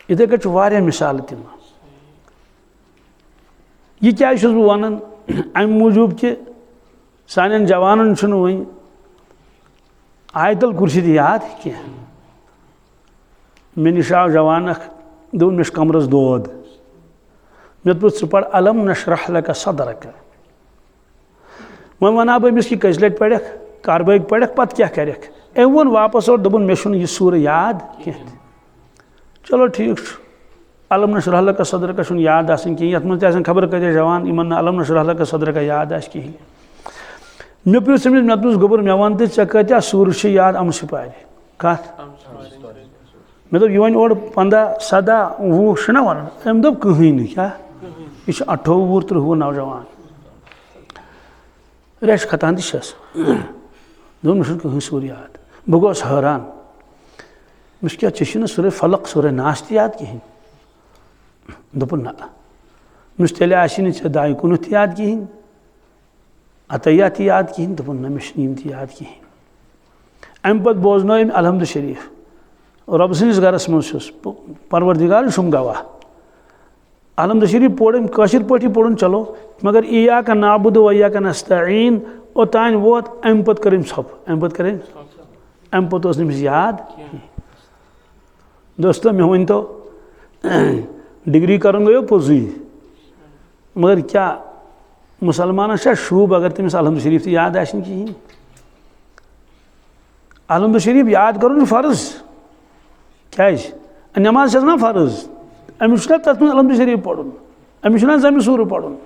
इथे कह मिसाल तम यह क्या वन अम मूजूब कि सान जवान वन आयतल कुर्सी याद कह मे निश आव जवान दोन मे कमरस दोद मे पुछ पढ़ अलम नशरह लक सदरक वन वना बमिस कि कस लट पढ़ कारबैग पढ़ पत क्या कर अम वो वापस और दोपन मे यह सूर याद कह चलो ठीक अलम नशरह लक सदरक याद कहें ये मज खबर कत जवान इन अलम नशरह लक सदरक याद कहें मे पुछ मे पुछ गोबर मे वन तो क्या सूर याद अम सिपारे कत मे दोप यह और 15 17 20 ना वन अम दोप कहीं क्या यह 28 30 नौजवान रेश खतान तस दोन मे कहीं सूर याद बह गोस हैरान मिस क्या सूर फलक सूर नास याद कहें दोपन ना मिस तेल ऐ दाय कुनुत याद कहें अतयात याद कहें दोपन ना मे याद कहें अम पत बोजन अलहमद शरीफ रब सस गरस मज परवरदिगार शुम गवाह अलहमद शरीफ पोड़म कशिर पटी पोड़न चलो मगर इय्याका नाबुदु व इय्याका नस्तईन ओतान वोत अम पत करें सब अम पत करें अम पत उस नमिस याद दोस्तों मे वन तो डिग्री कर गयो पोजुई मगर क्या मुसलमान शूब अगर तमिस अलहमद शरीफ तो याद आशन कहीं अलहमद शरीफ याद कर फर्ज क्या नमाज ना फर्ज अमिस तथ मे अलहमद शरीफ पढ़न अमिस जमी सूर पढ़न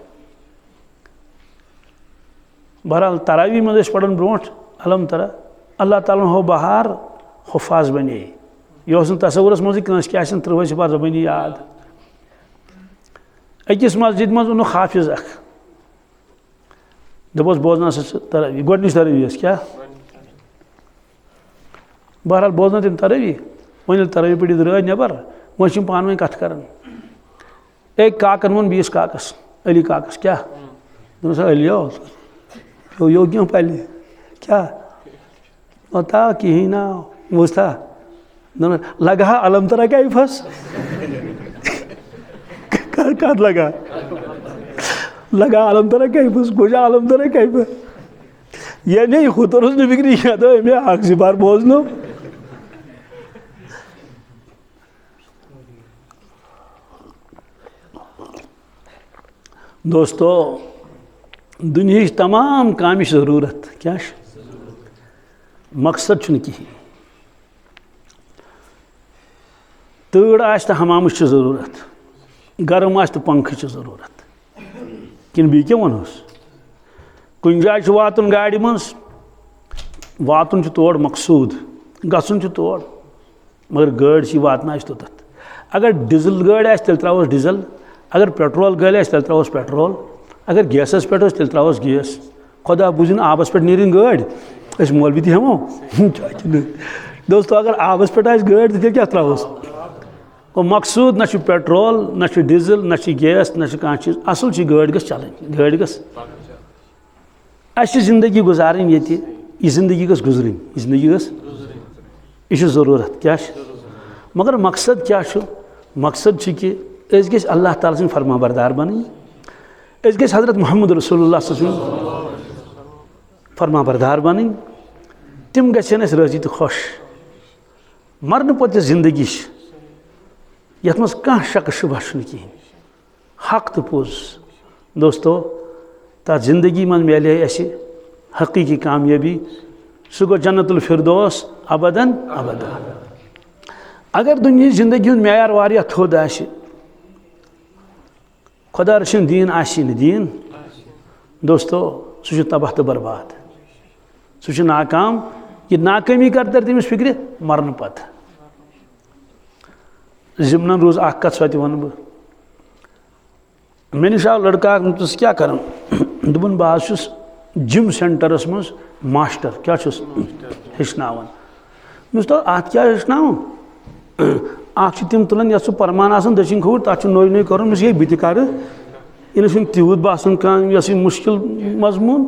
बहरहाल तरावी मज पढ़न ब्रो अलम तरा अल्लाह ताला हो बहार हुफाज बने यह तस्वुरस मज क्या 30 सिफार जबानी याद अकिस मस्जिद मज उन हाफिज दोपस बोजना तरावी गोडनिच तरावी क्या बहरहाल बोजना तम तरावी वन तरावी पढ़ राय नबर वह पान वन कथ कर एक काकन वो बीस काकस अली काकस क्या अलियो यो क्यों पहले क्या बता कहीं ना वो था लगा अलम तरा क्या फस कर लगा अलम तरा क्या फस गोजा अलम तरा क्या फस ये नहीं खुद और उसने बिक्री किया तो मैं आखिरी बार बोझ लो दोस्तों दुनिया तमाम काम ज़रूरत क्या मकसद कहीं तड़ आ हमाम ज़रूरत गर्म आ पंख ज़रूरत कि बी क्या वनोस कुन जाए वातन गाड़ी मज वातन तोड़ मकसूद गसन तोड़ मगर गाड़ी वातना तोत अगर डीजल गाड़ी तेल त्रोस डीजल अगर पेट्रोल गाड़ी तेल त्रोस पेट्रोल अगर गैसस पे तेल त्रोस गैस खुदा बुझन आबस पे नीरिन गाड़ी मौलवी तमो दोस्तों अगर आबस पे गाड़ी तो क्या त्रोस और मकसूद ना पेट्रोल ना डीजल ना गैस ना कह चीज असल गाड़ी गस चलन गाड़ी गस जिंदगी गुजारें ये जिंदगी गस गुजरें ये जिंदगी गस यह ज़रूरत क्या मगर मकसद क्या मकसद कि गस अल्लाह ताला सं फरमा बरदार बन गस हज़रत मोहम्मद रसूलुल्लाह फरमा बरदार बन तम गन राजी तो खुश मरन पत जिंदगी यथ मज कह शक शुबह कहीं हक तो पोज दोस्तों तथ जिंदगी मन मिले हकीकी कामयाबी सह गो जन्नतुल फिरदौस अबदन अबदा अगर दुनिया जिंदगी हूँ मैार वारिया थोद आशि खुदा रचिन दीन आशि न दीन दोस्तों सह तबाह तो बर्बाद सह नाकाम ये नाकामी कर तर तमिस फिक्र मरन पत जिमन रोज कत सो वन बह मे निश आव लड़का क्या कर दोपन बह जिम सेंटरस मज मास्टर क्या हेचनावन तो अत क्या हेचनाव तम तुलान ये परमान आसान दक्षिण खोर तथ नो नो कर ये बह कर यह तूत बासान कह मुश्किल मजमून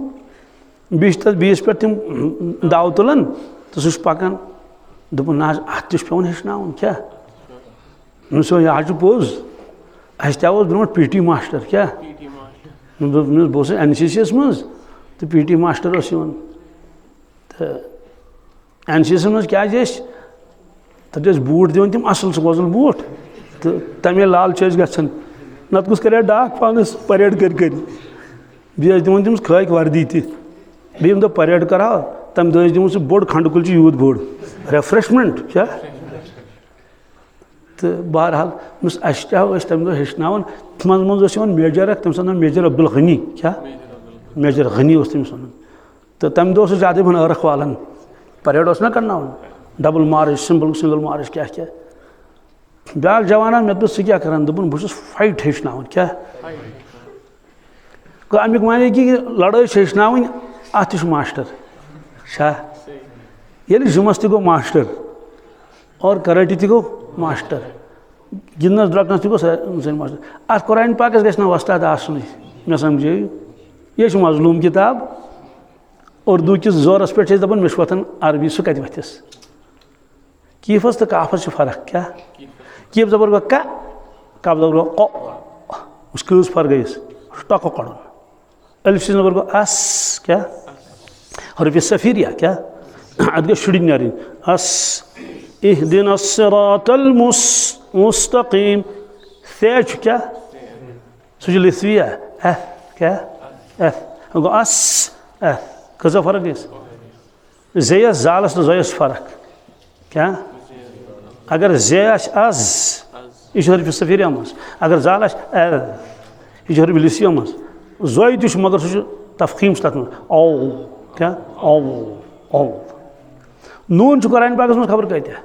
बीस पे तम दाव तुलान तो सह पकान दोपन ना अत पे हेचनावन क्या यह pose us bro PT master क्या बहुत NCC मज तो पीटी मास्टर तो NCC मज क्या तथ बूट दिवन तम असल वजल बूट तो तमें लालच गन नत कुछ कर डाक पानस परेड कर बे दिवन तमिस खाक वर्दी तम दो परेड करा तम दह दिवन सह बोड़ खंडकुल यूत बोड़ रेफ्रेशमेंट क्या तो बहरहाल तम दह हेचनावन मज मेजर तम नाम मेजर अब्दुल गनी क्या मेजर गनी तमिस वन तो तम दह ज्यादा वन अर्ख वालन परेड ना करना डबल मार्च सिंगल मार्च क्या क्या ब्या जवाना मे दोस क्या कर दोपन बहुत फाइट हेचनावन क्या अमिक माने कि लड़ाई हेचनावन अत मास्टर ये जुमस तक गो मास्टर और कराटे तक गो मास्टर गिंदनस द्रकनस तक गो मास्टर अत कुरान पाकस गस ना वस्ताद आसन मे समझे यह मजलूम किताब उर्दू किस जोरस पे दपान मे वथन अरबी सह कत वथस कीफस तो काफस फर्क क्या कीफ जबर गो कफ जबर गो उसकी फर गई टको कड़न अलिफ से नंबर को अस क्या हरफ सफीरिया क्या अद गई शुड़ी नारी अस इहदिना सिरातल मुस्तकीम थे क्या सह लिथविया एफ क्या एफ गो अस एफ कज़ा फर्क गई ज़ेयस जालस तो ज़यस फर्क क्या अगर ज़ेयस अज यह हरफ सफीरिया मज अगर जालस एल यह हरफ लिसिया मज ज़ोय तुम मगर सह तफखीम तथ मज औ क्या औ औ नून कुरान पाकस मज खबर कत्या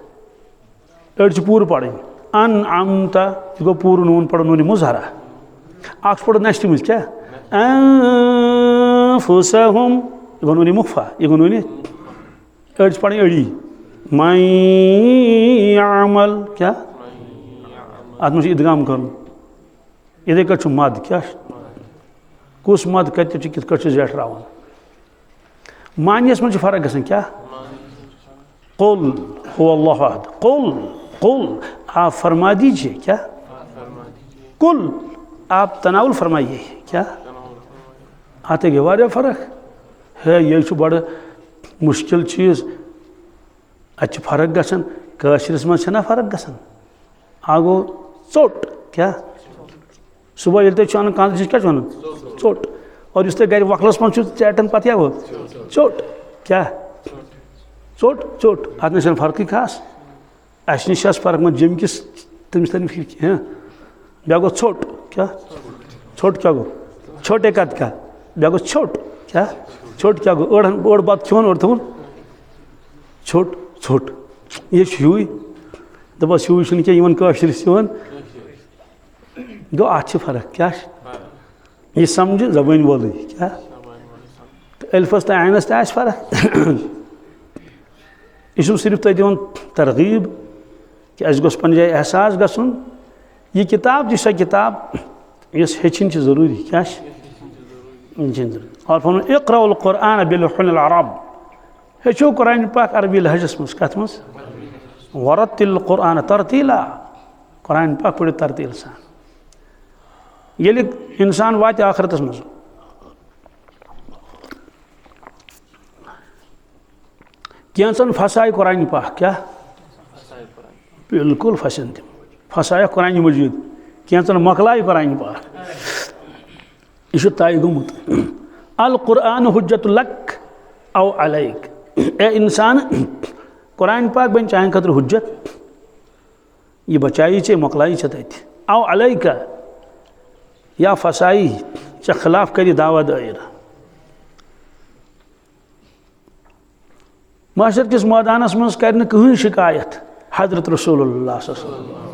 अड़ पूर पढ़ अन अमता यह गो पूर नून पढ़ो नून मुजहरा अख पढ़ो नश्त मज क्या अनफुसहुम यह गो नून मुखफा यह गो नून अड़ पढ़ अड़ी मै यामल क्या अत मज इदगाम कर इथे कट मद क्या कुस मद कत कित जेठरावन मानियस मज फर्क गसन क्या कुल हुवल्लाहु अहद कुल आप फरमा दीजिए क्या कुल आप तनाउल फरमाइए क्या आते गए वारिया फर्क है ये बड़ मुश्किल चीज़ अच्छे फर्क गसन काशिरस मज ना फर्क गसन आगो चोट क्या सुबह ये चान क्या चोट और इस गर वकलस मज चैटन पे क्या गो चोट क्या चोट चोट अत न फर्क खास अस नश फर्क मत जम किस तमिस तरह फिर क्या बे गो छोट क्या छोट क्या गो छोटे कत क्या बे गो छोट क्या छोट क्या गो ओड़ बत खोन ओड़ थोन छोट छोट ये हूँ दपस हूँ क्या काशिरस गो अत फर्क क्या ये समझ जबान वोल क्या अल्फस तो आयनस तो फर्क यह सिर्फ तुम दिवान तरगीब कि अस गोस पन्ने जाए एहसास गसुन यह किताब सह किताब इस हेचिन जरूरी क्या और फरमान इक़राउल कुरआन बिलुहनिल अरब हेचो कुरान पाक अरबी लहजस मज कत मज वरतिल कुरआन तरतीला कुरान पाक पढ़ो तरतील सान ये इंसान वात आखरतस मज कैंसन फसाए कुरान पाक क्या बिल्कुल फसन तम फसाया कुरान मजीद कैंसन मकलाय कुरान पाक यह तय गोमुत अल कुरआन हुज्जत लक औ अलैक ए इंसान कुरान पाक बन चाहे खतर हुज्जत यह बचाई चे मकलाई चे तथ औ अलैका या फसाई चे खिलाफ करी दावा दायर माशर किस मैदानस मज कर कहीं शिकायत हजरत रसूलुल्लाह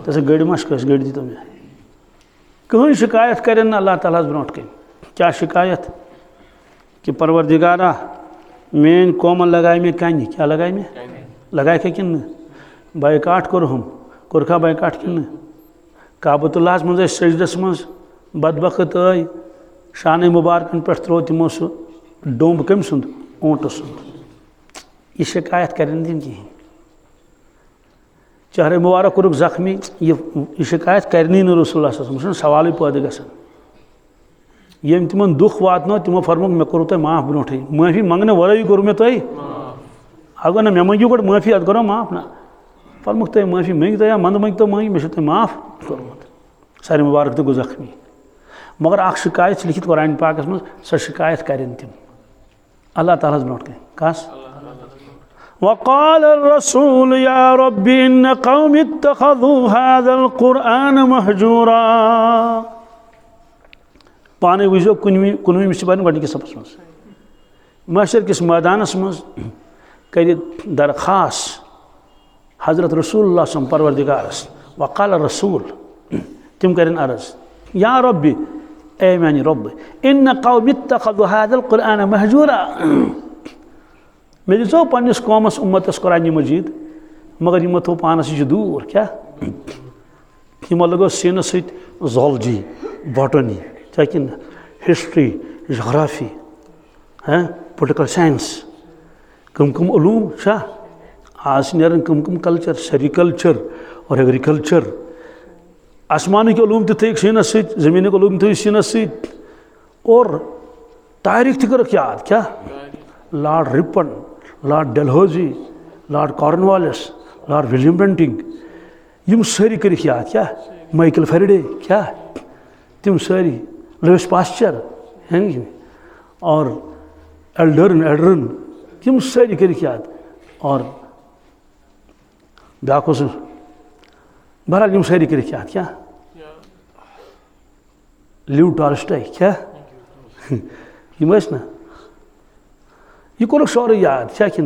तस गड़ मश गड़ दी मे कहीं शिकायत कर अल्लाह ताला ब्रोट कन क्या शिकायत कि परवरदिगारा मेन कौमन लगाए में कन क्या लगाए में लगाए कि बैकाट कोर हम कोरखा बैकाट कि काबतुल्लाह मज सजदस मज बदबखत आई शान मुबारकन पे त्रो तमो सह डोंब कम सुंद ऊँट सुंद यह शिकायत कर दिन कहें चेहरे मुबारक कोरुक जख्मी यह शिकायत करनी न रसूलुल्लाह सवाल पैदा गसान यम तिमन दुख वातनो तिमो फरमुक मे कोर तुम माफ ब्रोटे माफी मंगने वरे कोर मे तुम अगर ना मे मंगू गो माफी अद करो माफ ना फरमुक तुम माफी मंग तो या मंद मंग तो मंग मे तुम माफ कोर्मुत सारे मुबारक तो गो जख्मी मगर अख शिकायत लिखित कुरान पाकस मज सह शिकायत कर तिम अल्लाह ताला ब्रोट कन कस वक़ाल रसूल या रब्बी इन्न कौमी इत्तखज़ू हाज़ल कुरआन महजूरा पाने वो कुनवी मिसबान गि सफस मज महशर किस मैदानस मज कर दरखास्त हजरत रसूलुल्लाह सम परवरदिगारस वक़ाल रसूल तिम कर अर्ज या रब्बी ए मानी रब इन्न कौमी इत्तखज़ू हाज़ल कुरआन महजूरा मे दो पन्निस कौमस उम्मतस कुरान मजीद मगर यमो थो पानस यह दूर क्या यमो लगो सीन सॉलजी बॉटनी क्या कि हिस्ट्री जोग्राफी हैं पोलिटिकल साइंस कम कम उलूम आज नेरन कम कम कल्चर सेरिकल्चर और एग्रीकल्चर आसमान के उलूम थे शीनस सत ज़मीन के उलूम थे शीनस सत और तारीख थी कर याद क्या Lord Ripon Lord Dalhousie Lord Cornwallis Lord William Bentinck यम सारी कर याद क्या माइकल फेरेडे क्या तम सारी लुइस पास्चर हैं और एल्डरन यम सारी कर याद और ब्याक बहरहाल यम सारी कर याद क्या लिव टॉल्स्टॉय क्या यम ना यह कोर सोरे याद क्या कि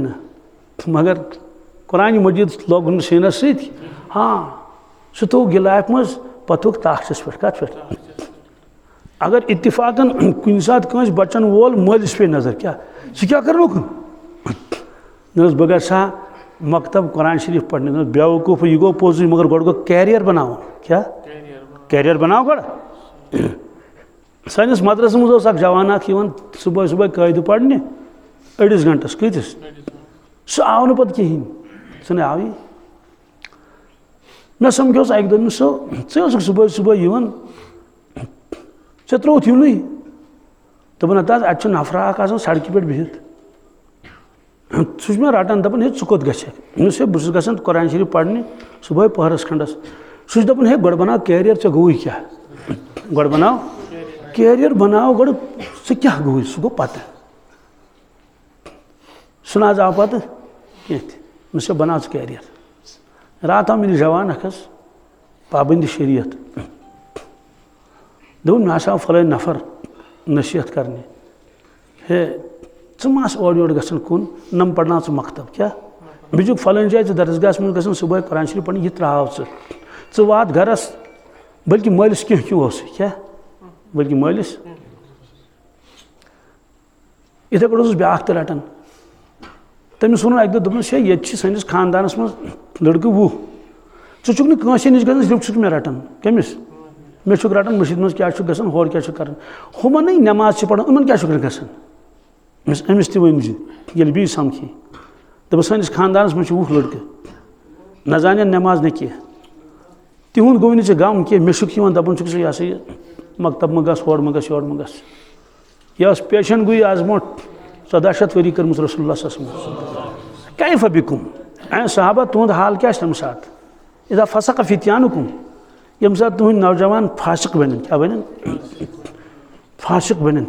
मगर कुरान मजीद लोग शीनस सत हाँ सह थो गिलाफ मज पत ताशस पे कत पे अगर इत्तिफाकन कुन सात कंस बचन वोल मलिस पे नजर क्या सह क्या कर बह गा मकतब कुरान शरीफ पढ़ने बेवकूफ़ यह गो पोज मगर गोड़ गो कैरियर बनाओ क्या कैरियर बनाओ गोड़ सानिस मदरस मज जवान सुबह सुबह कायदे पढ़ने अड़िस घंटस कतिस सह आव न पे कहें सह न आव मे समझोस अक दिन सह सुबह सुबह त्रोथ यून दोपन हत अत नफरा सड़क पे बिहित सह मे रटान दपान हे कोत गस बहुत गसान कुरान शरीफ पढ़ने सुबह पहरस खंडस सह दपान हे गोड़ बनाओ कैरियर ऐ गई क्या गोड़ बनाओ कैरियर बनाओ गोड़ सह क्या गई सह गो पत सह ना आव पत कह बनाओ कैरियर रात आव मे जवान अखस पाबंदी शरीयत दोन मे आव फलान नफर नसीहत करने हे मास ओर गसन कुन नम पढ़ना मकतब क्या बिजुक फलान जाए दरसगाह मज गसन सुबह कुरान शरीफ पढ़ यह त्राव च वात घरस बल्कि मालिस कह क्यों क्या बल्कि मालिस इथे पे ब्या रटान तमिस वो अक दोपन शे ये सैनिस खानदानस मज लड़कि 20 चुक नश गसन सिर्फ मे रटान कमिस मे रटान मस्जिद मज क्या गसान होर क्या कर हुमन नमाज पढ़ान उमन क्या गसान अमिस तन ये बी समखी दप सैनिस खानदानस मज 20 लड़के न जान नमाज न कह तिहुंद गो नी गम कह मे दपान यह सा यह मकतब म गस होर म गस योर म गस यह पेशन गई आज ब्रो 1400 वरी कर्म रसूलुल्लाह कैफ बिकुम ऐ सहाबा तुंद हाल क्या तम सात इदा फसक फित्यानुकुम यम सात तुंद नौजवान फासिक बन क्या बन फासिक बन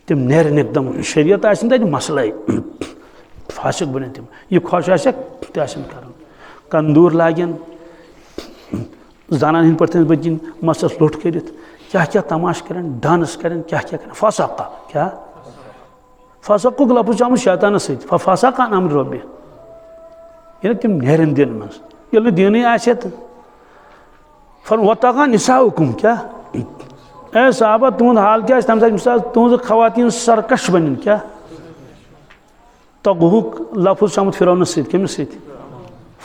तम नेरन एकदम शरीयत आसन मसला फासिक बन तम यह खुश आसन कर कंदूर लागन जानान हिंद पे बचिन मसस लोट कर क्या क्या तमाश कर डांस कर क्या क्या कर फसाका क्या फसक लफज आमुत शैतान सफाका अमर रबी ये तम नेरन दिन मज ये दीन फर वतगा निसाउकुम क्या ए साहबा तुंद हाल क्या तम सात तुज खवातीन सरकश बन क्या तगुक लफज आमुत फिरौन कमिस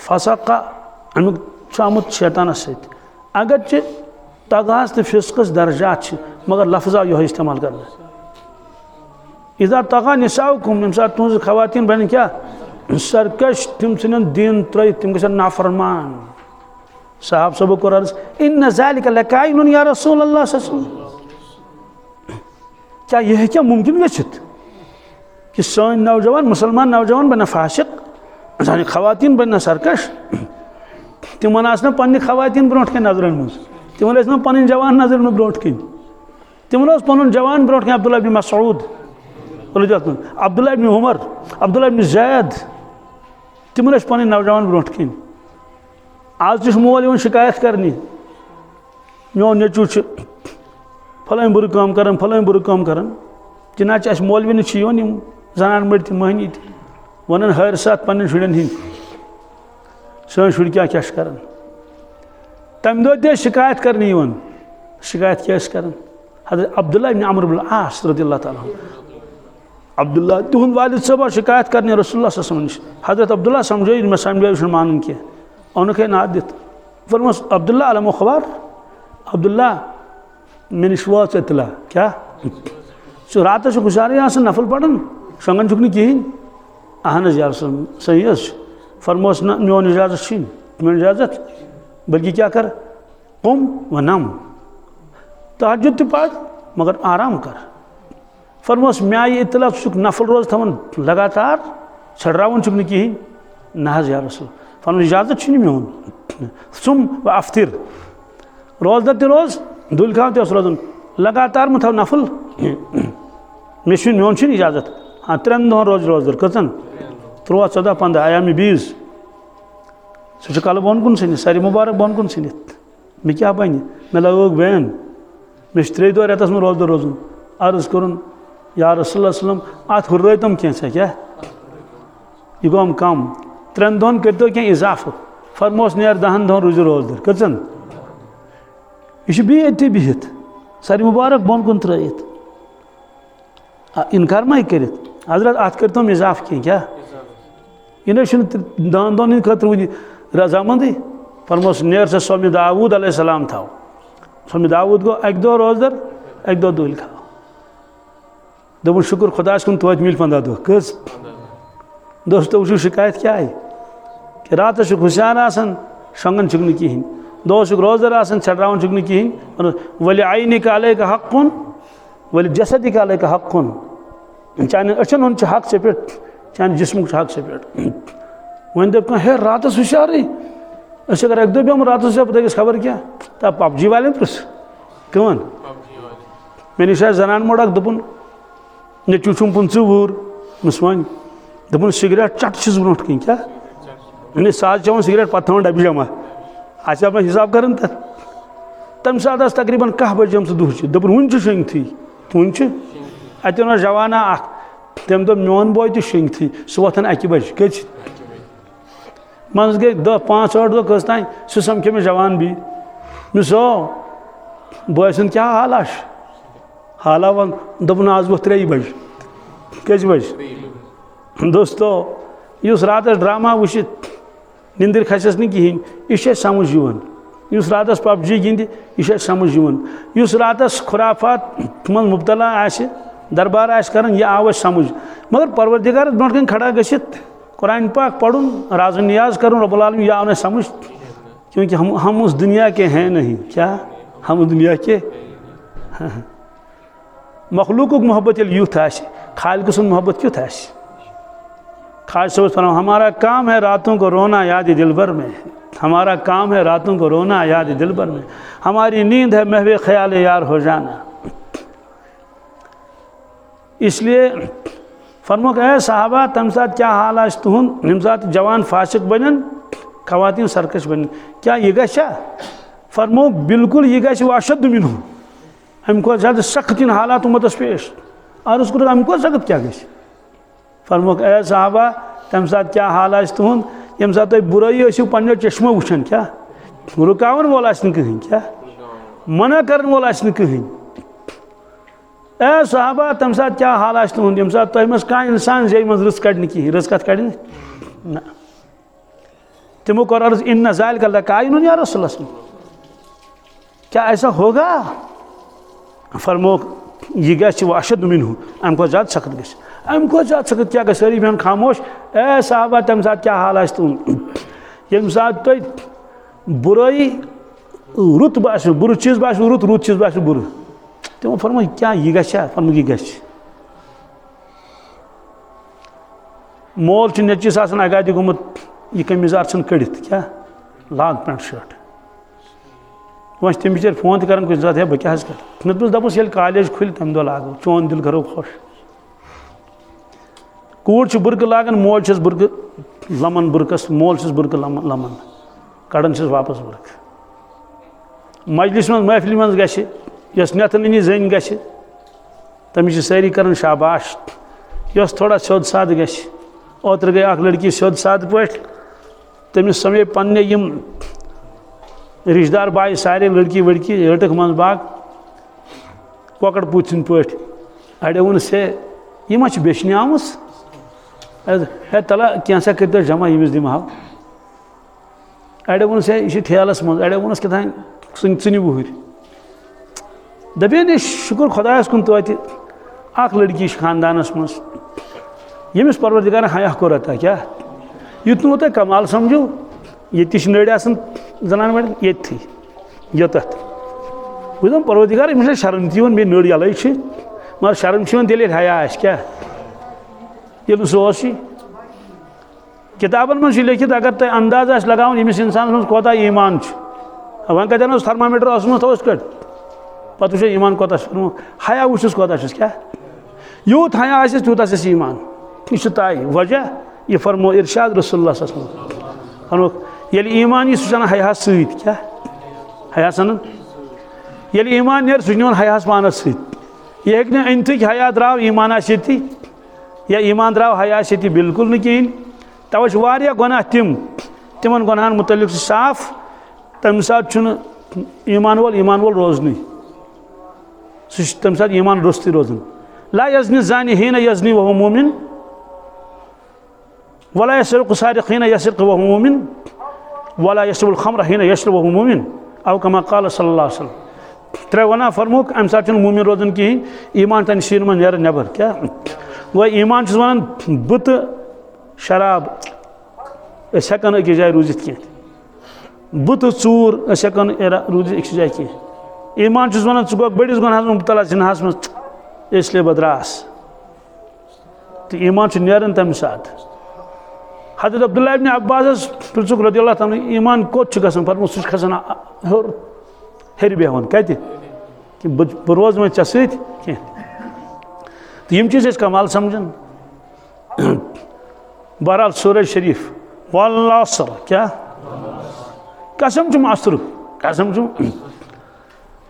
फसाका अमुक आमुत शैतान अगर तगास तो फिस्कस दर्जात मगर लफज आव यह इस्तेमाल करना इदा तगा निसाउकुम यम सात तुज खवातीन बन क्या सरकश तम सन दीन त्रय तम ग नाफरमान साहब सब को इन ज़ालिका लकाइनुन या रसूलल्लाह क्या यह क्या मुमकिन गछित कि सन नौजवान मुसलमान नौजवान बन फासिक सानी खवातीन बन सरकश तिमन आस पन्ने खवातीन ब्रोट कन नजरन मज तिमन पन जवान नजर में ब्रोट कन तिमन पन जवान ब्रोट कन अब्दुल्लाह इब्न मसऊद अब्दुल्लाह इब्न उमर अब्दुल्लाह इब्न ज़ैद तिमन पन नौजवान ब्रोट कन आज मोल शिकायत करनी मो नचू फलान बुर काम कर फलान बुर काम कर जिना मौलवी नीन जनान मर महनी वन हर सात पन्न शुरन हंद सन शुर क्या कर तम दे शिकायत करने शिकायत क्या कर हज़रत अब्दुल्लाह इब्न अम्र इब्न आस रज़ियल्लाहु ताला अब्दुल्लाह तुहद वालिद सब शिकायत करने रसूलुल्लाह सल्लल्लाहु अलैहि वसल्लम हज़रत अब्दुल्लाह समझो मैं समझो मान कह उन ना दित फरमस अब्दुल्ला अलम खबर अब्दुल्ला मे नश वाच इतला क्या रात गुजारे नफल पढ़न शंगन चुक कहें अहन यार सही फरमोस ना मोन इजाजत मे इजाजत बल्कि क्या कर कुम व नम, तहज्जुद ति पढ़ मगर आराम कर। फरमोस मे आई इतला नफल रोज थवन लगातार छड़रावन चुक न कहीं ना या रसूल। फरमोस इजाजत मोन सुम व अफ्तिर, रोजदर ते रोज दुल खाओ ते रोजन लगातार मत थव नफल मे मोन इजाजत। हाँ 3 दिन रोज रोजदर कचन 13 14 15 आयामी 20 सह कल बोन कुन सनित सारी मुबारक बोन कुन सनित मे क्या बन मे लोग बैन मे 3 दह रेतस में रोजदर रोजन। अर्ज करुन या रसूल सल्लम अत हुर्रतम क्या क्या यह गोम कम 3 दिन करो क्या इजाफा। फरमोस नेर 10 दिन रूज रोजदर कचन यह बिहत बिहत सारी मुबारक बोन कुन त्रत इनकार मा कर हजरत अत करतम इजाफ क्या यह 10 दिन खतर रजामंदी। फरमोस नेर से सोम दाऊद अलैहिस्सलाम थाव। सोम दाऊद गो 1 दह रोजदर 1 दह दुल खाओ। दोपन शुक्र खुदा कुन तो मिल 15 दह कस दोस्तों वो शिकायत क्या है कि रात हुशियार आसन शंगन चुक न कहीं, दोस रोजदर आसन छड़रावन चुक न कहीं। वली आईन का अलय का हक़ वली जसद का अलय का हक़, चाहे अचन हन हक से पे चाहे जिस्म हक से पे। वन दप हे रात हुशियार अगर 1 दह बेम रात से पता खबर क्या तब पबजी वाले प्रिस कवन मे निश जनान मोड़क दोपन ने चुम 15 वुर मस वन दोपन सिगरेट चट ब्रो कहीं क्या मैंने साज चवन सिगरेट पे थवन डबी जमा आज आप हिसाब कर तम सात तकरीबन 10 बजे दुह दोपन वन शंगथी वन अतन जवाना तम दो मोन बॉय तो शंगथी सह वथन 1 बजे कच मज गई 5 8 दह कस तान सह समखे मे जवान भी मिस बॉय सुन क्या हाल हाला वन दोपन आज वो 3 बजे कच बजे। दोस्तों इस रात ड्रामा वुचित निंदर खसस न कहीं यह समझ इस रात पबजी गिंद यह समझ इस रात खुराफात मन मुबतला आसे दरबार आस कर यह आव समझ। मगर परवरदिगार ब्रोट कन खड़ा गसित कुरान पाक पढ़ुन राज नियाज कर रब्बुल आलमीन यह आव न समझ, क्योंकि हम उस दुनिया के हैं नहीं। क्या हम उस दुनिया के मखलूक मोहब्बत यूथ आसे खालिक सुन मोहब्बत क्यों आसे। खास सोच फरमा हमारा काम है रातों को रोना याद दिलबर में, हमारा काम है रातों को रोना याद दिलबर में, हमारी नींद है महवे ख्याल यार हो जाना। इसलिए फरमो ए साहबा तम साथ क्या हाल आज तुहन यम साथ जवान फासिक बनन खवातीन सरकश बन क्या यह गशा। फरमो बिल्कुल यह गश अशद मिनहु अमो ज्यादा सख्त इन हालात उम्मतस पेश। अर्ज कर अमो सख्त क्या गश। फरमो ए साहबा तम साथ क्या हाल आज तुहन यम साथ तुम बुराई पे चश्मो वुचान क्या रुकावन वोल कहीं क्या मना कर वोल कहीं। ए साहबा तम साथ क्या हाल आज तुहन यम साथ तुम कह इंसान जे मज रस कड़ कहीं रस कत कड़ ना तिमो कर अर्ज इन नजाइल का लकाइन या रसूल क्या ऐसा होगा। फरमो यह गश अशद मिनहु अमो ज्यादा सख्त गश अमो ज्यादा सख्त क्या गश सारी बहन खामोश। ए साहबा तम साथ क्या हाल आज तुम यम साथ तुम बुराई रुत बासो बुर चीज बासो रुत रुत चीज बासो बुर तिमो फरमो क्या यह गशा। फरमो यह गश मोल नचिस अगाद गुमुत यह कमीजार कड़ित क्या लाग पेंट शर्ट वह तम बिचार फोन तो कर कुछ साथ है बह क्या कर मे दपस ये कॉलेज खुल तम दह लागो चोन दिल करो खुश। कूर बुरक लागन मोल बुरक लमन बुरकस मोल बुरक लमन कड़न वापस बुरक। मजलिस मज महफिल मज गस नथनी जन गस तमिस सारी कर शाबाश यस थोड़ा सोद साद गस। ओतर गई अख लड़की सोद साद पे तमिस समय पन्ने यम रिश्तेदार बाय सारे लड़की वड़की रटक मन बाग कौकड़ पूछन पे अड़े वोन से यह मा बेचने आमुस है तला कैसा कर जमा यमिस दिम हाव अड़े वोन से यह ठेलस मज अड़े वोनस कथान सन वुहर दपे शुक्र खुदायस कुन तो अख लड़की खानदानस मज यमिस परवरदिगार हया कोर अता क्या युत नो तुम कमाल समझो ये नड़ आसान जनान वड़ ये यतत बुझम परवदिगार अमिस शर्म तन मे नड़ यल मगर शर्म तेल हया क्या ये सोस किताबन मज लिखित अगर तुम अंदाज लगान यमिस इंसान मज कोता ईमान वन कतन थर्मामीटर थोस कट पत् वो ईमान कोता हया वुस कोता क्या यूत हया आस तूत ईमान यह तय वजह यह फरमो इरशाद रसूलुल्लाह ये ईमान यह सह हया क्या हया सन ये ईमान नीर सह हया पानस यह हेक अनथिक हया द्राव ईमान आती या ईमान द्राव हया आती बिल्कुल न कहें तवे वारिया गुनाह तिमन गुनाहन मुतल्लिक साफ तम सात ईमान वोल रोजन तम सात ईमान रुस्त रोजन ला यजनी जानी हीन यजनी वह मोमिन वला यसरिक़ु सारिक़ हीन यसरिक़ु वह मोमिन वला यशरबुल खम्र हीन यशरबु वह मोमिन अव कमा क़ाल सल्लल्लाहु अलैहि वसल्लम त्रे वना फरमोक अम सात मोमिन रोजन कहें ईमान तन शीर मन नेर नबर क्या वह ईमान वन बुत शराब हेकान अकिस जाए रूजित कह बुत चूर हेकान रूजित अकिस जाए कह ईमान वन गो बड़िस गुनाहस मुबतला जिनाहस मज इसलिए बदरास तो ईमान नेरन तम सात हजरत अब्दुल्लाह इब्न अब्बास पुछुक रदियल्लाहु ताला ईमान कोत गसन फरमो सह खसान हेर बेहन कत कि बह रोज मे ऐ सत कह तो यम चीज कमाल समझन बहरहाल सूरह शरीफ वल असर क्या कसम चुम असर कसम चुम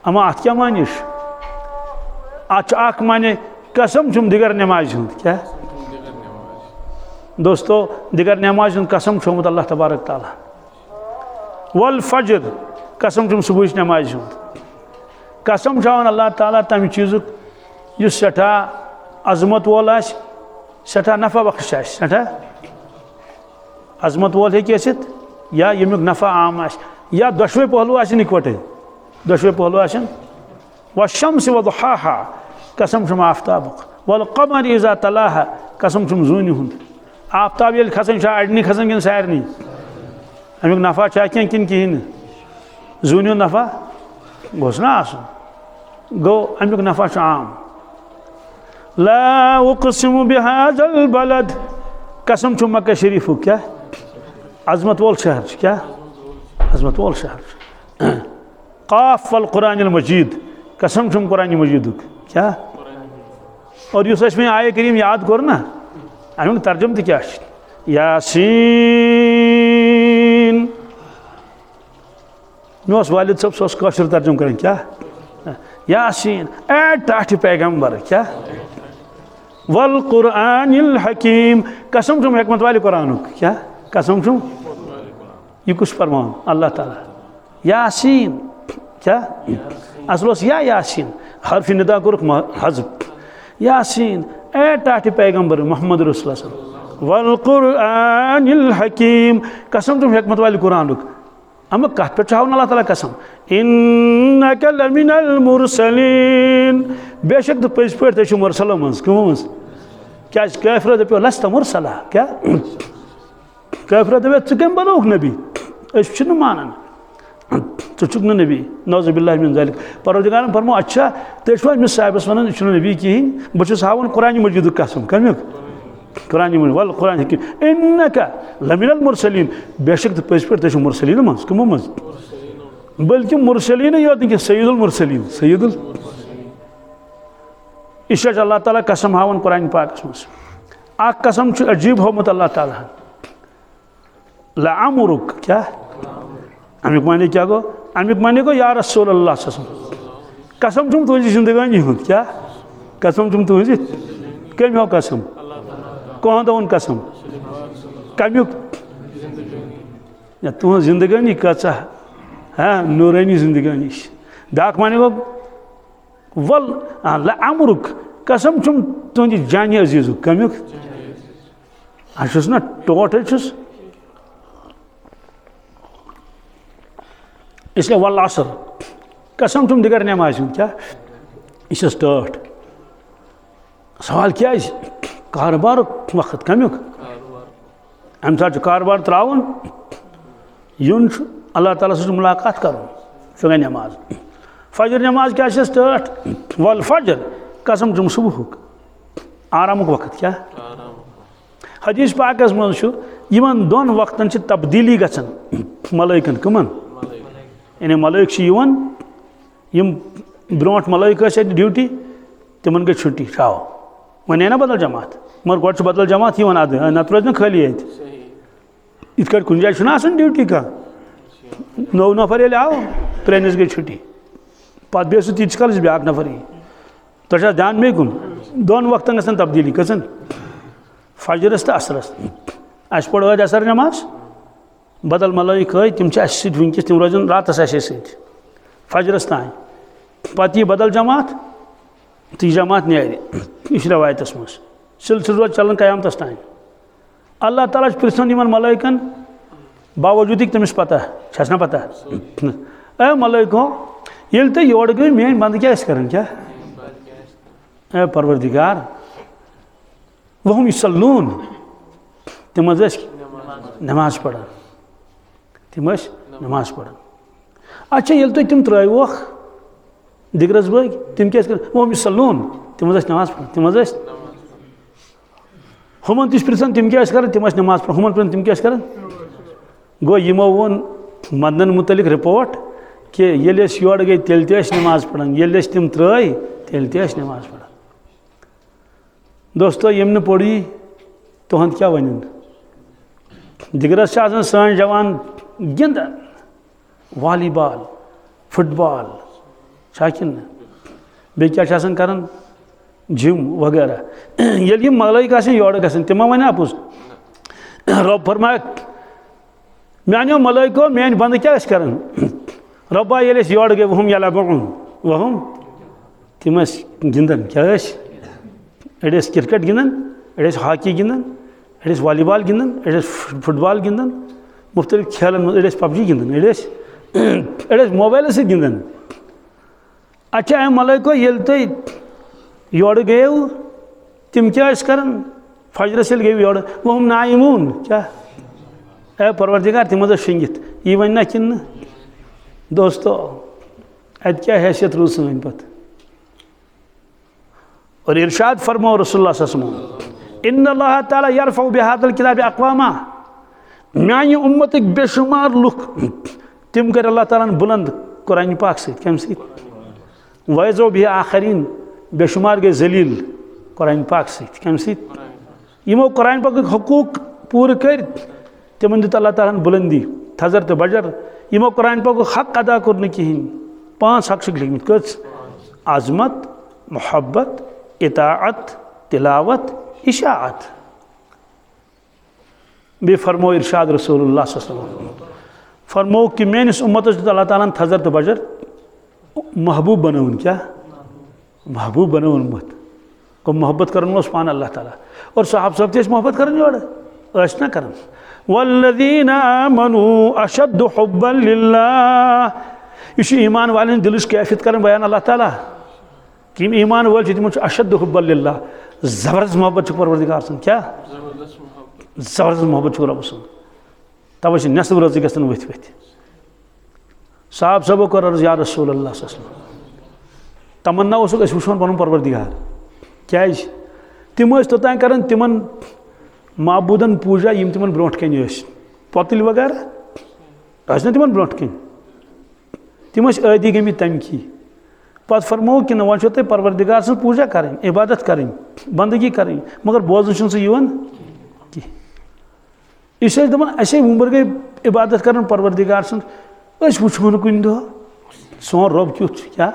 अमा अत क्या मानिश अत माने कसम चुम दिगर नमाज हुंद क्या दोस्तों दिगर नमाज हुंद कसम छोमुत अल्लाह तबारक ताला वल फजर कसम चुम सुबह नमाज हुंद कसम छावन अल्लाह ताला तम चीजुक युस सठा अजमत वोल आस सठा नफा बख्श आस सठा अजमत वोल हेकि आसित या यमुक नफा आम आस या दोशवे पहलू आसन इकवटे दोशवे पहलू आसन वशम्स वदुहाहा कसम छुम आफ्ताबुक वल कमर इज़ा तलाहा कसम छुम जून हुंद आफ्ताब ये खसन अड़नी खसन किन सारनी अमुक नफा क्या किन कहें जून नफा गोस ना आसन गो अमुक नफा आम ला उक़सिमु बिहाज़ल बलद कसम छुम मक्का शरीफ क्या अजमत वोल शहर क्या अजमत वोल शहर क़ाफ वल कुरानिल मजीद कसम छुम कुरान मजीद क्या और युस में आये करीम याद कर ना अमुक तर्जुम तो क्या यासीन मे वालिद सब सह तर्जुम करें क्या यासीन ए टाठ पैगम्बर क्या वल कुरानिल हकीम कसम छुम हिकमत वाले कुरान क्या कसम छुम यह कुछ फरमान अल्लाह ताला यासीन क्या असल या यासीन हरफ निदा कुरुक हज़फ यासीन ए टाठ पैगम्बर मोहम्मद रसूलुल्लाह वल कुरानिल हकीम कसम छुम हिकमत वाले कुरान अम कत पे अल्लाह ताला कसम इन्नका लमिनल मुरसलीन बेशक तो पज पे तुम मुरसलों मज कमो मज क्या काफिर दपो लस्त मुरसला क्या काफिर दप कम बनोक नबी मानान चुक नबी नौज़ुबिल्लाहि मिन ज़ालिक परवरदिगार फरमो अच्छा तुम अमिस साहिबस वन यह नबी कहें बहुत हावन कुरान मजीद कसम कमिक कुरान मजीद वल कुरान हकीम इन्नका लमिनल मुरसलीन बेशक तो पज पे तुम मुरसलीन मज कमो मज बल्कि मुरसलीन योत कि सैयदुल मुरसलीन सैयदुल इस अल्लाह ताला कसम हावन कुरान पाकस मज आ कसम अजीब होमुत अल्लाह ताला लाअमुरुक क्या अमुक माने क्या गो अमुक माने गो या रसूल अल्लाह कसम तुम तुझी जिंदगानी हुंद क्या कसम तुम तुझी कम हो कसम कौन दोन कसम कमुक या तुह जिंदगानी कचा हाँ नूरानी जिंदगानी दाक माने गो वल लाअमुरुक कसम तुम तुझी जानी अजीज कमुक अच्छुस ना टोट अच्छुस इसलिए वल असर कसम तुम दिगर नमाज क्या यह टट सवाल क्या कारोबार वक्त कमुक अम सात कारोबार त्रावन युन अल्लाह ताला से मुलाकात कर सो गई नमाज। फजर नमाज क्या स्टार्ट वल फजर कसम जुम सुबह आरामुक वक्त क्या हदीस पाकस मन दोन वक्तन तब्दीली गसन मलाइकन कमन यानी मलाइक यम ब्रोट मलाइक ड्यूटी तिमन गई छुट्टी शाओ वन ना बदल जमात मगर गोट बदल जमात अद नत रोज ना खाली इत कुन जाए ड्यूटी का नौ नफर ये आव प्रेनिस गई छुट्टी पे बे तीस कल ब्या नफर तुम ध्यान मे कुन दोन वक्तन गसन तब्दीली कसन फजरस तो असरस अस पढ़ो असर नमाज बदल मलाइक तम वनकस तम रोजन रातस फजरस तान पे यह बदल जमात तो यह जमात न्यारे यह रवायतस मज सिलसिल रोज चलान क़यामतस तान अल्लाह ताला पृथन मलाइकन बावजूद तमिस पता ना पता ए मलाइको ये तुम योर गई मेन बंद क्या क्या ए परवरदिगार वहम युसल्लून तम नमाज पढ़ान तम नमाज पढ़ान अच्छा ये तुम त्रवोख दिगरस बग तम क्या वहम युसल्लून तम नमाज पढ़ान तम हुमन तुस पृथन तम क्या तम नमाज पढ़ हुमन पृथन तम क्या गो यमो वोन मदन मुतलिक रिपोर्ट कि ये योर गई तेल नमाज पढ़ान ये तम त्रय तेल नमाज पढ़ान दोस्तों यम पड़ी तुहद क्या वन दिगरस सान जवान गिंदन वॉलीबॉल फुटबॉल शाकिन बे क्या कर जिम वगैरह ये मलाइक योर गसन तमो वन आपुज रब फरमाय मानो मलाइको मेन बंद क्या कर रब्बा ये योर गए वहम यलअबून वहम तम गिंदन क्या अड़े क्रिकेट गिंदन अड़े हॉकी गिंदन अड़े वॉलीबॉल गिंदन अड़े फुटबॉल गिंदन मुख्तलिफ खेलन अड़े पबजी गिंदन अड़े मोबाइल से गिंदन अच्छा मलाइको ये तुम योर गए तम क्या कर फजरस गई योर वहम नाइमून क्या ए परवरदिगार तम शंगित यह वन ना कि दोस्तों अत क्या हैसियत रूज सन पत और इरशाद फरमाओ रसूलुल्लाह सल्लल्लाहु अलैहि वसल्लम इन्नल्लाह ताला यरफउ बिहादल किताब अक़वामा मानी उम्मत बेशुमार लुक तम कर अल्लाह ताला बुलंद कुरान पाक से कम से वैज़ो भी आखरीन बेशुमार गए जलील कुरान पाक से कम से यमो कुरान पाक हकूक पूरे कर तमन दित अल्लाह ताला बुलंदी थजर तो बजर यमो कुरान पाक हक अदा कर कहें 5 हक लिखमित कच आजमत मोहब्बत इताअत तिलावत इशाअत बे फरमो इरशाद रसूलुल्लाह सल्लल्लाहु अलैहि वसल्लम फरमो कि मेनिस उम्मतस अल्लाह ताला थजर तो बजर महबूब बनवन क्या महबूब बनवन उम्मत को मोहब्बत करन पान अल्लाह ताला और साहब सब तेज मोहब्बत करन जोड़ ना करन वल्लज़ीना आमनू अशद्दु हुब्बन लिल्लाह इस ईमान वाले दिलस कैफियत करन बयान अल्लाह ताला कि ईमान वाल तिम अशद्दु हुब्बन लिल्लाह ज़बरदस्त मोहब्बत परवरदिगार सन क्या ज़बरदस्त मोहब्बत रब सन तब नस्ब रोज गन वथ वथ साहब सबो कर अर्ज या रसूलुल्लाह सल्लल्लाहु अलैहि वसल्लम तमन्ना वोन पन परवरदिगार क्या तम तोतान कर तिमन माबूदन पूजा यम तिमन ब्रोट कन पोतल वगैरह ना तिमन ब्रोट कन तम आदि गमित तमकी पे फरमो कि वो तुम परवरदिगार सं पूजा करें इबादत करें बंदगी करें मगर बोजन सह इस दपान असे उम्र गई इबादत कर परवरदिगार सं वो न कुन दो सोन रब क्युत क्या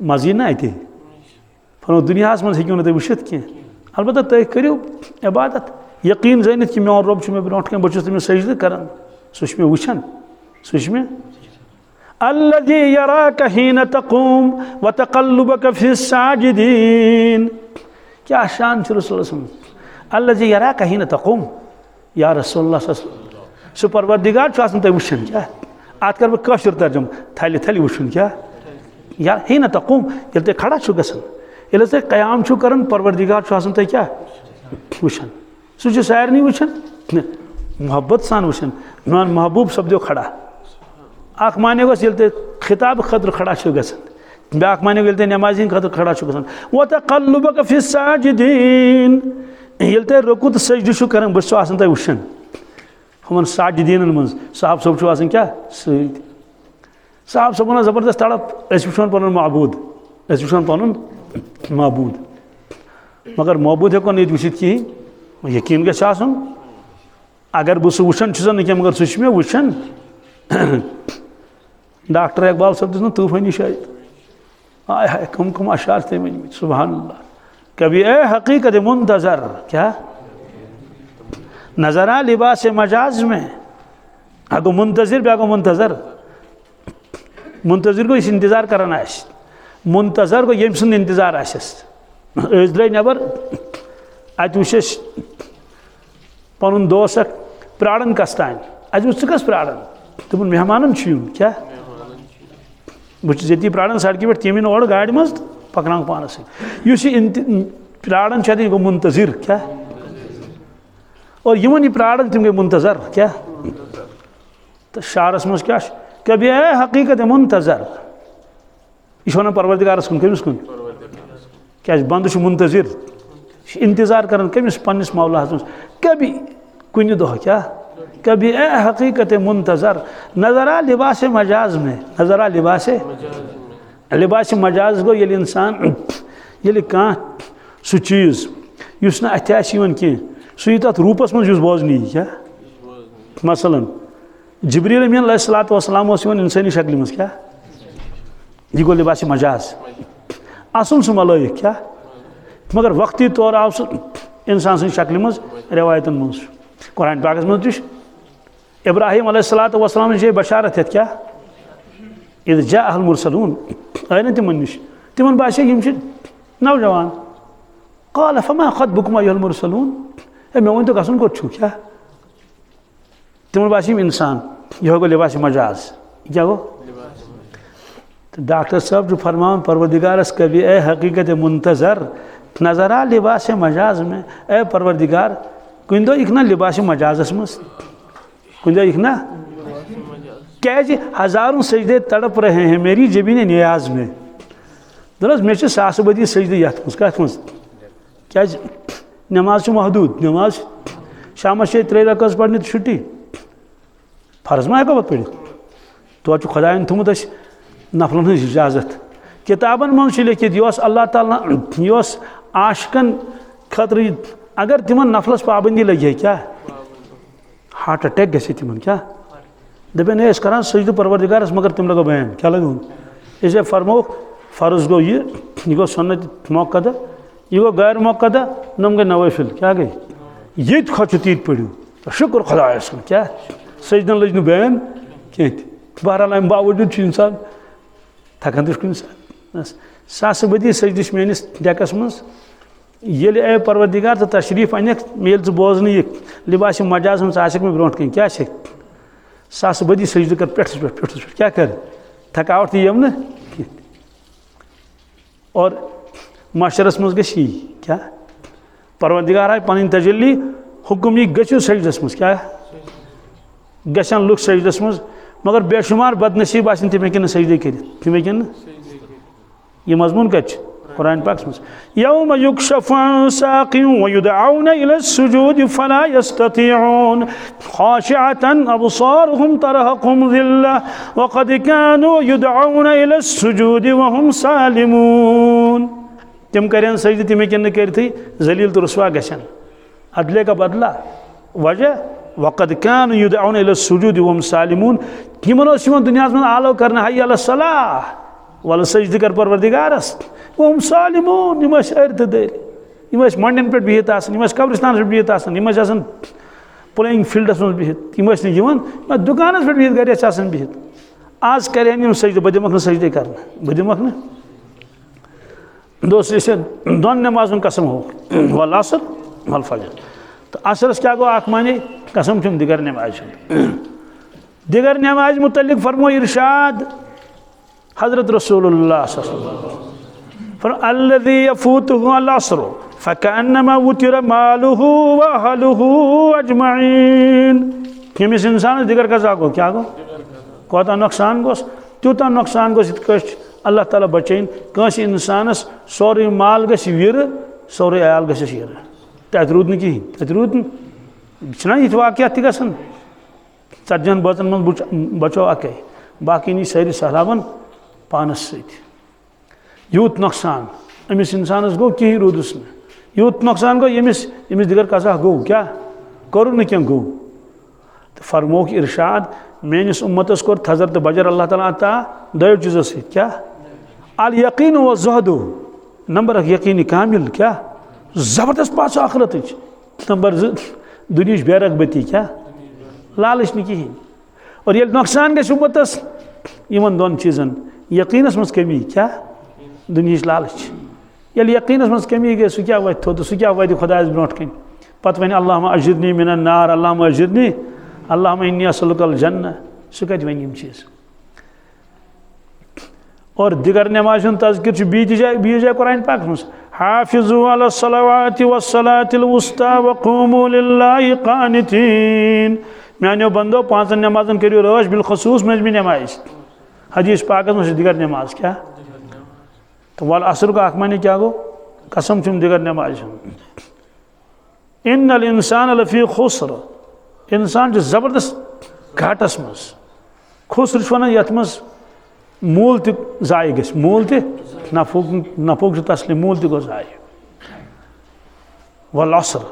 मजे ना अत फरमो दुनिया मज हेकू ना तुम वुचित कह अलबत्ता तुम करो इबादत यकीन जानित कि मोन रब मे ब्रोट कन बहुत तमिस सजद कर सह मे वुचान सह मे अल्लज़ी यराक हीन तक़ूम व तक़ल्लुबक फ़िस साजिदीन क्या शान रसूल अल्लज़ी यराक हीन तक़ूम या रसूलुल्लाह सह परवरदिगार तुम वुचान क्या अत कर बशर तर्जम थल थल वुचन क्या या हीन तक़ूम ये तुम खड़ा गसन ये तुम क़याम कर परवरदिगार तुम क्या वुचान सह सारे वुचान मोहब्बत सान वुचान मान महबूब सपदो खड़ा अख माने गो ये खिताब खतर खड़ा गसान ब्याक माने ये नमाज खतर खड़ा गसान वो तक़ल्लुबक फि साजिदीन ये तुम रुकु तो सजदु कर बस तुम वुचान हमन साजिदीन मज साहब सोब आसान क्या सत साहब सोबन ज़बरदस्त तड़प वुचान पन महबूद वुचान पन महबूद मगर महबूद हेको ये वुचित कहीं यकीन गछ आसन अगर बह सह वुचान ना मगर सह मे वुचान डॉक्टर इकबाल साहब दिस तूफानी शायद आय हाय कम कम अशार थे वन सुभान अल्लाह कभी ए हकीकत मुंतज़र क्या नजरा लिबास मजाज में अगो मुंतज़िर बेगो मुंतज़र मुंतज़िर को इस इंतज़ार करान आस मुंतज़र को यम सुन इंतज़ार आसस द्रे नबर अत वुच पन दोस प्राड़न कस तान अत वुच कस प्राड़न तुम मेहमान क्या बहुत ये प्राड़न सड़क पे तम और गाड़ मज पकन पानस प्राड़न गो मुंतज़िर क्या और यमन यह प्राड़न तम गई मुंतज़र क्या तो शारस मज क्या कभी ए हकीकत मुंतज़र यह वन परवरदिगारस कुन कमिस कुन क्या बंद मुंतज़िर इंतज़ार कर कमिस पन्निस मौलाहस मज कभी कुन दह क्या कभी ए हकीकत मुंतज़र नज़रा लिबास मजाज में नज़रा लिबास मजाज गो ये इंसान ये कह सह चीज़ ना अथ कह सह तथ रूपस मज बोजन क्या मसलन जिब्रील अमीन अलैहिस्सलातु वस्सलाम इंसानी शक्ल मज क्या यह गो लिबास मजाज असन सह मलाइक क्या मगर वक्ती तौर आव सह इंसान सं शक्ल मज रिवायतन मज कुरान पाकस मज इब्राहिम अलैहिस्सलातु वस्सलाम ये बशारत है क्या इज़ जाअल मुरसलून आय ना तिमन नश तिमन बासे यम नौजवान क़ाल फमा ख़त्बुकुम अय्युहल मुरसलून ए मे वन तो गसन कोत छु क्या तिमन बासे इंसान यह गो लिबास मजाज क्या गो तो डॉक्टर साहब जो फरमान परवरदिगारस कभी ए हकीकत मुंतज़र नज़रा लिबास मजाज में ए परवरदिगार कुन दो इकना लिबास मजाजस मज कुन दो इकना क्या हजारों सजदे तड़प रहे हैं मेरी जबीन नियाज में दरअसल मे सास बदी सजदे यथ कत मज क्या नमाज महदूद नमाज शाम 3 रकात पढ़ने तो छुट्टी फर्ज मा हेको पे तो खुदायन थोमुत नफलन हज इजाजत किताबन मन लिखित यह अल्लाह ताला यह आशिकन खतर अगर तिमन नफलस पाबंदी लगे क्या हार्ट अटैक गि तिमन क्या दपन है करान सजद परवरदिगारस मगर तिम लगो बयान क्या लगो इसे फरमो फ़र्ज गो यह गो सुन्नत मुअक्कदा यह गो गैर मुअक्कदा नम गई नवाफिल क्या गई ये खोच तीत पढ़ो तो शुक्र खुदायस कुन क्या सजदन लज न बयान कह बहरहाल अम बावजूद इंसान थकान तो इंसान सास बदी सजदिश मेनिस डेकस मज ये ए परवरदिगार तो तशरीफ अनक मे बोजन यह लिबास मजाज हम मे ब्रो कन क्या सास बदी सजद कर पे क्या कर थकावट यम न और माशरस मज गई क्या परवरदिगार आय पन तजल्ली हुक्म यह गो सजदस मज क्या गन लुक सजदस मज मगर बेशुमार बदनसीब आसन तम हेकन सजदे कर तम हेकन यह मजमून कत कुरान पाक मज यौम युक्शफ़ु अन साक़िन व युदऔन इला सुजूद फला यस्ततिऊन ख़ाशिअतन अबसारुहुम तरहक़ुहुम ज़िल्लह व क़द कानू युदऔन इला सुजूद व हुम सालिमून तम करें सजदे तम हेकन करथी जलील तो रुसवा गशन अदले का बदला वजह वक़द कानू युदऔन इला सुजूद व हुम सालिमून यमन दुनिया में आलो करना हय्य अला सलाह वल सजद कर परवरदिगारस वम सालिमून यम अर्थ दर यम मंडन पे बिहित यम कब्रिस्तान पे बिहित प्लेइंग फील्डस मज बिहित यम दुकान पे बिहित गर बिहित आज करें सजद बह दिमक सजदे कर बह दिमक न दोस्त इसे दोन नमाजन कसम हो वल असर वल फजर तो असरस क्या गो अख माने कसम चुम दिगर नमाज दिगर नमाज मुतल्लिक फरमो इरशाद हज़रत रसूलुल्लाह अल्लज़ी यफूतुहु अल असर फ़कअन्नमा वुतिर मालुहु व अहलुहु अजमईन यमिस इंसान दिगर कज़ा गो क्या गो कोता नुकसान गोस तूता नुकसान गोस अल्लाह ताला बचैन कंस इंसानस सोरे माल गस वीर सोरे आल गस शीर तत रूद कहीं तत रूद ये वाक़ गसन 40 बचन मन बचो अके बाकी नी सारी सहलावन पानस सत यूत नुकसान अमिस इंसानस गो कहीं रूदस न यूत नुकसान गो यमिस दिगर कसा गो क्या करू न क्या गो तो फरमोक इरशाद मेनिस उम्मतस कोर थजर तो बजर अल्लाह ताला अता दो चीज़ों से क्या अल यकीन व ज़ुहदु नंबर 1 यकीन कामिल क्या ज़बरदस्त पास आखिरत नंबर 2 दुनिया बेरगबती क्या लालच नहीं कहीं और ये नुकसान गए उम्मतस इन दोन चीज़न यकीनस मज कमी क्या दुनिया लालच ये यकीनस मज कमी गई सह क्या वत थो तो सह क्या वत खुदायस ब्रोट कन पत वन अल्लाहुम्मा अजिरनी मिनन नार अल्लाहुम्मा अजिरनी अल्लाहुम्मा इन्नी असअलुकल जन्नह सह कत वन यम चीज़ और दिगर नमाज तज़किर बीज जाए कुरान पाक मज हाफिज़ू अला सलावाति वस्सलातिल वुस्ता वक़ूमू लिल्लाहि क़ानितीन मानो बंदो 5 नमाजन करियो रोश बिलखसूस मजमी नमाज हदीस पाक में दिगर नमाज क्या तो वाल असर का आखमानी क्या गो कसम चुम दिगर नमाज इन्नल इंसान लफी खुस्र इंसान जो जबरदस्त घाटस मज खुस्र वन यथ मज मूल ज़ाय गस मूल नफुक तस्ली मूल गो ज़ाय वल असर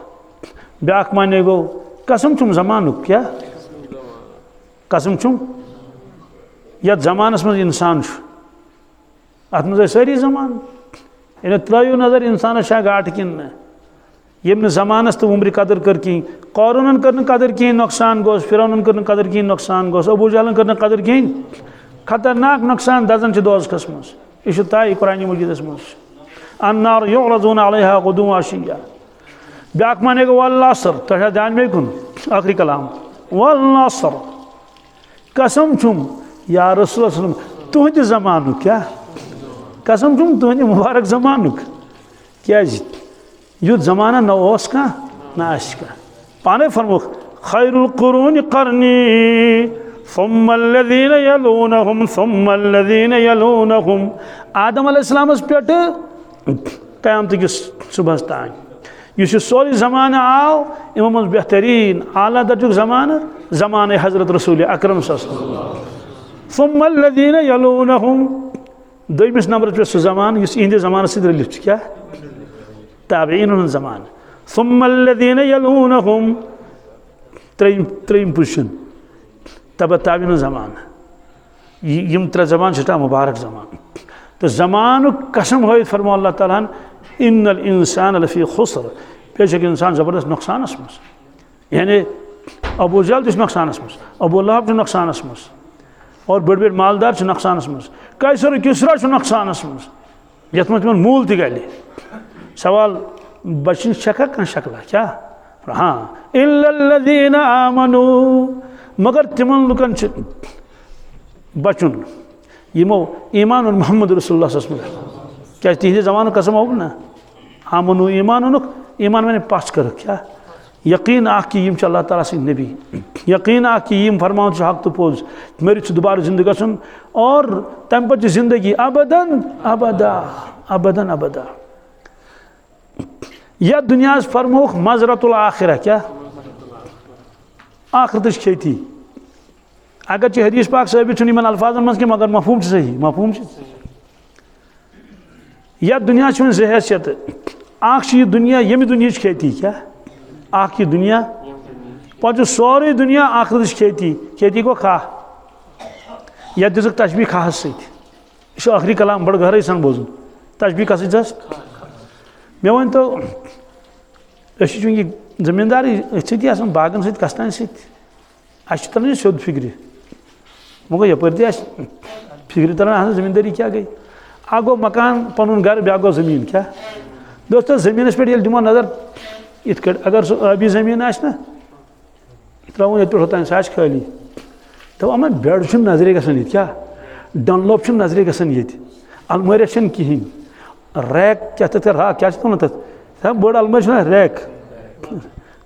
ब्याक माने गो कसम चुम जमानुक क्या कसम चुम यथ जमानस मज इंसान अत मज सारी जमान इन त्रो नजर इंसान शा गाट किन यम जमानस तो उम्र कदर कर कहीं कौरून कर कदर कहीं नुकसान गोस फिरौन कर कदर कहीं नुकसान गोस अबू जहलन कर कदर कहीं खतरनाक नुकसान दजन दोजखस मज यह तय कुरान मजीदस मज अन्नार युअरज़ूना अलैहा गुदुव्वन व अशिय्या ब्याक माने गो वल असर तो ध्यान में कुन आखिरी कलाम वल असर कसम चुम या रसूल सल्लम तुहद जमानु क्या कसम चुम तुहद मुबारक जमानुक क्या युद्ध जमाना न ओस का न आश का पाने फरमुख खैरुल कुरून करनी सुम्मल्लज़ीन यलूनहुम सुम्मल्लज़ीन यलूनहुम आदम अलैहिस्सलामस पे क़यामत किस सुबह तान यह सोरी ज़माना आओ इमो मज बेहतरीन आला दर्जुक ज़माना हज़रत रसूल अकरम सुम्मल्लज़ीन यलूनहुम दोमिस नंबर पे सह ज़मान इहंदे ज़माना सद रलित क्या ताबईन ज़मान सुम्मल्लज़ीन यलूनहुम त्रेम पोजीशन तब ताबीन ज़मान यम 3 ज़मान मुबारक ज़मान तो ज़मान कसम हो फरमा अल्लाह ताला इन्नल इंसान लफी खुस्र बेशक इंसान ज़बरदस्त नुकसानस मज यानी अबू जहल नुकसानस मज अबू लहब नुकसानस मज और बड़ बड़ मालदार नुकसानस मज कैसर किसरा नुकसानस मज यथ मज मूल तले सवाल बचन शका कह शक्ला क्या हाँ इल्लल्लज़ीना आमनू मगर तिमन लुकन बचुन यमो ईमान मोहम्मद रसूलुल्लाह सल्लल्लाहु अलैहि वसल्लम क्या तिहदे ज़मानु कसम हो ना आमनु ईमान ईमान मैंने पास कर क्या यकीन आख कि यम अल्लाह ताला से नबी यकीन आख कि यम फरमान हक तो पोज मेरी दोबारा जिंदगी गसन और तम पे जिंदगी अबदन अबदा अबदन अबदा या दुनिया फरमोख मजरतुल आखिरा क्या आखिरत खेती अगर चे हदीस पाक साबित इन अल्फाजन मज मगर मफहूम सही मफहूम या दुनिया से हैसियत आख यह दुनिया यम दुनिया खेती क्या आख यह दुनिया पे सोरे दुनिया आखिरत खेती खेती गो खा या दिख तशबी खास सह आखिरी कलाम बड़ गहरे सन बोजन तशबी कस मे वन तो चूंकि जमींदारी बागन सत कस्तान तरह सोद फिक्र वो यपर फिक्र तरह जमींदारी क्या गई आ गो मकान पन घर ब्या गो जमीन क्या दोस्तों जमीन पे दिमो नजर इत अगर सह आबी जमीन ना त्रो ये पे सह खाली तो अमन बेड नजरे गसान क्या डनलोप नजरे गसान ये अलमारिया कहें रैक क्या तक राक क्या तथ बड़ अलमारी रैक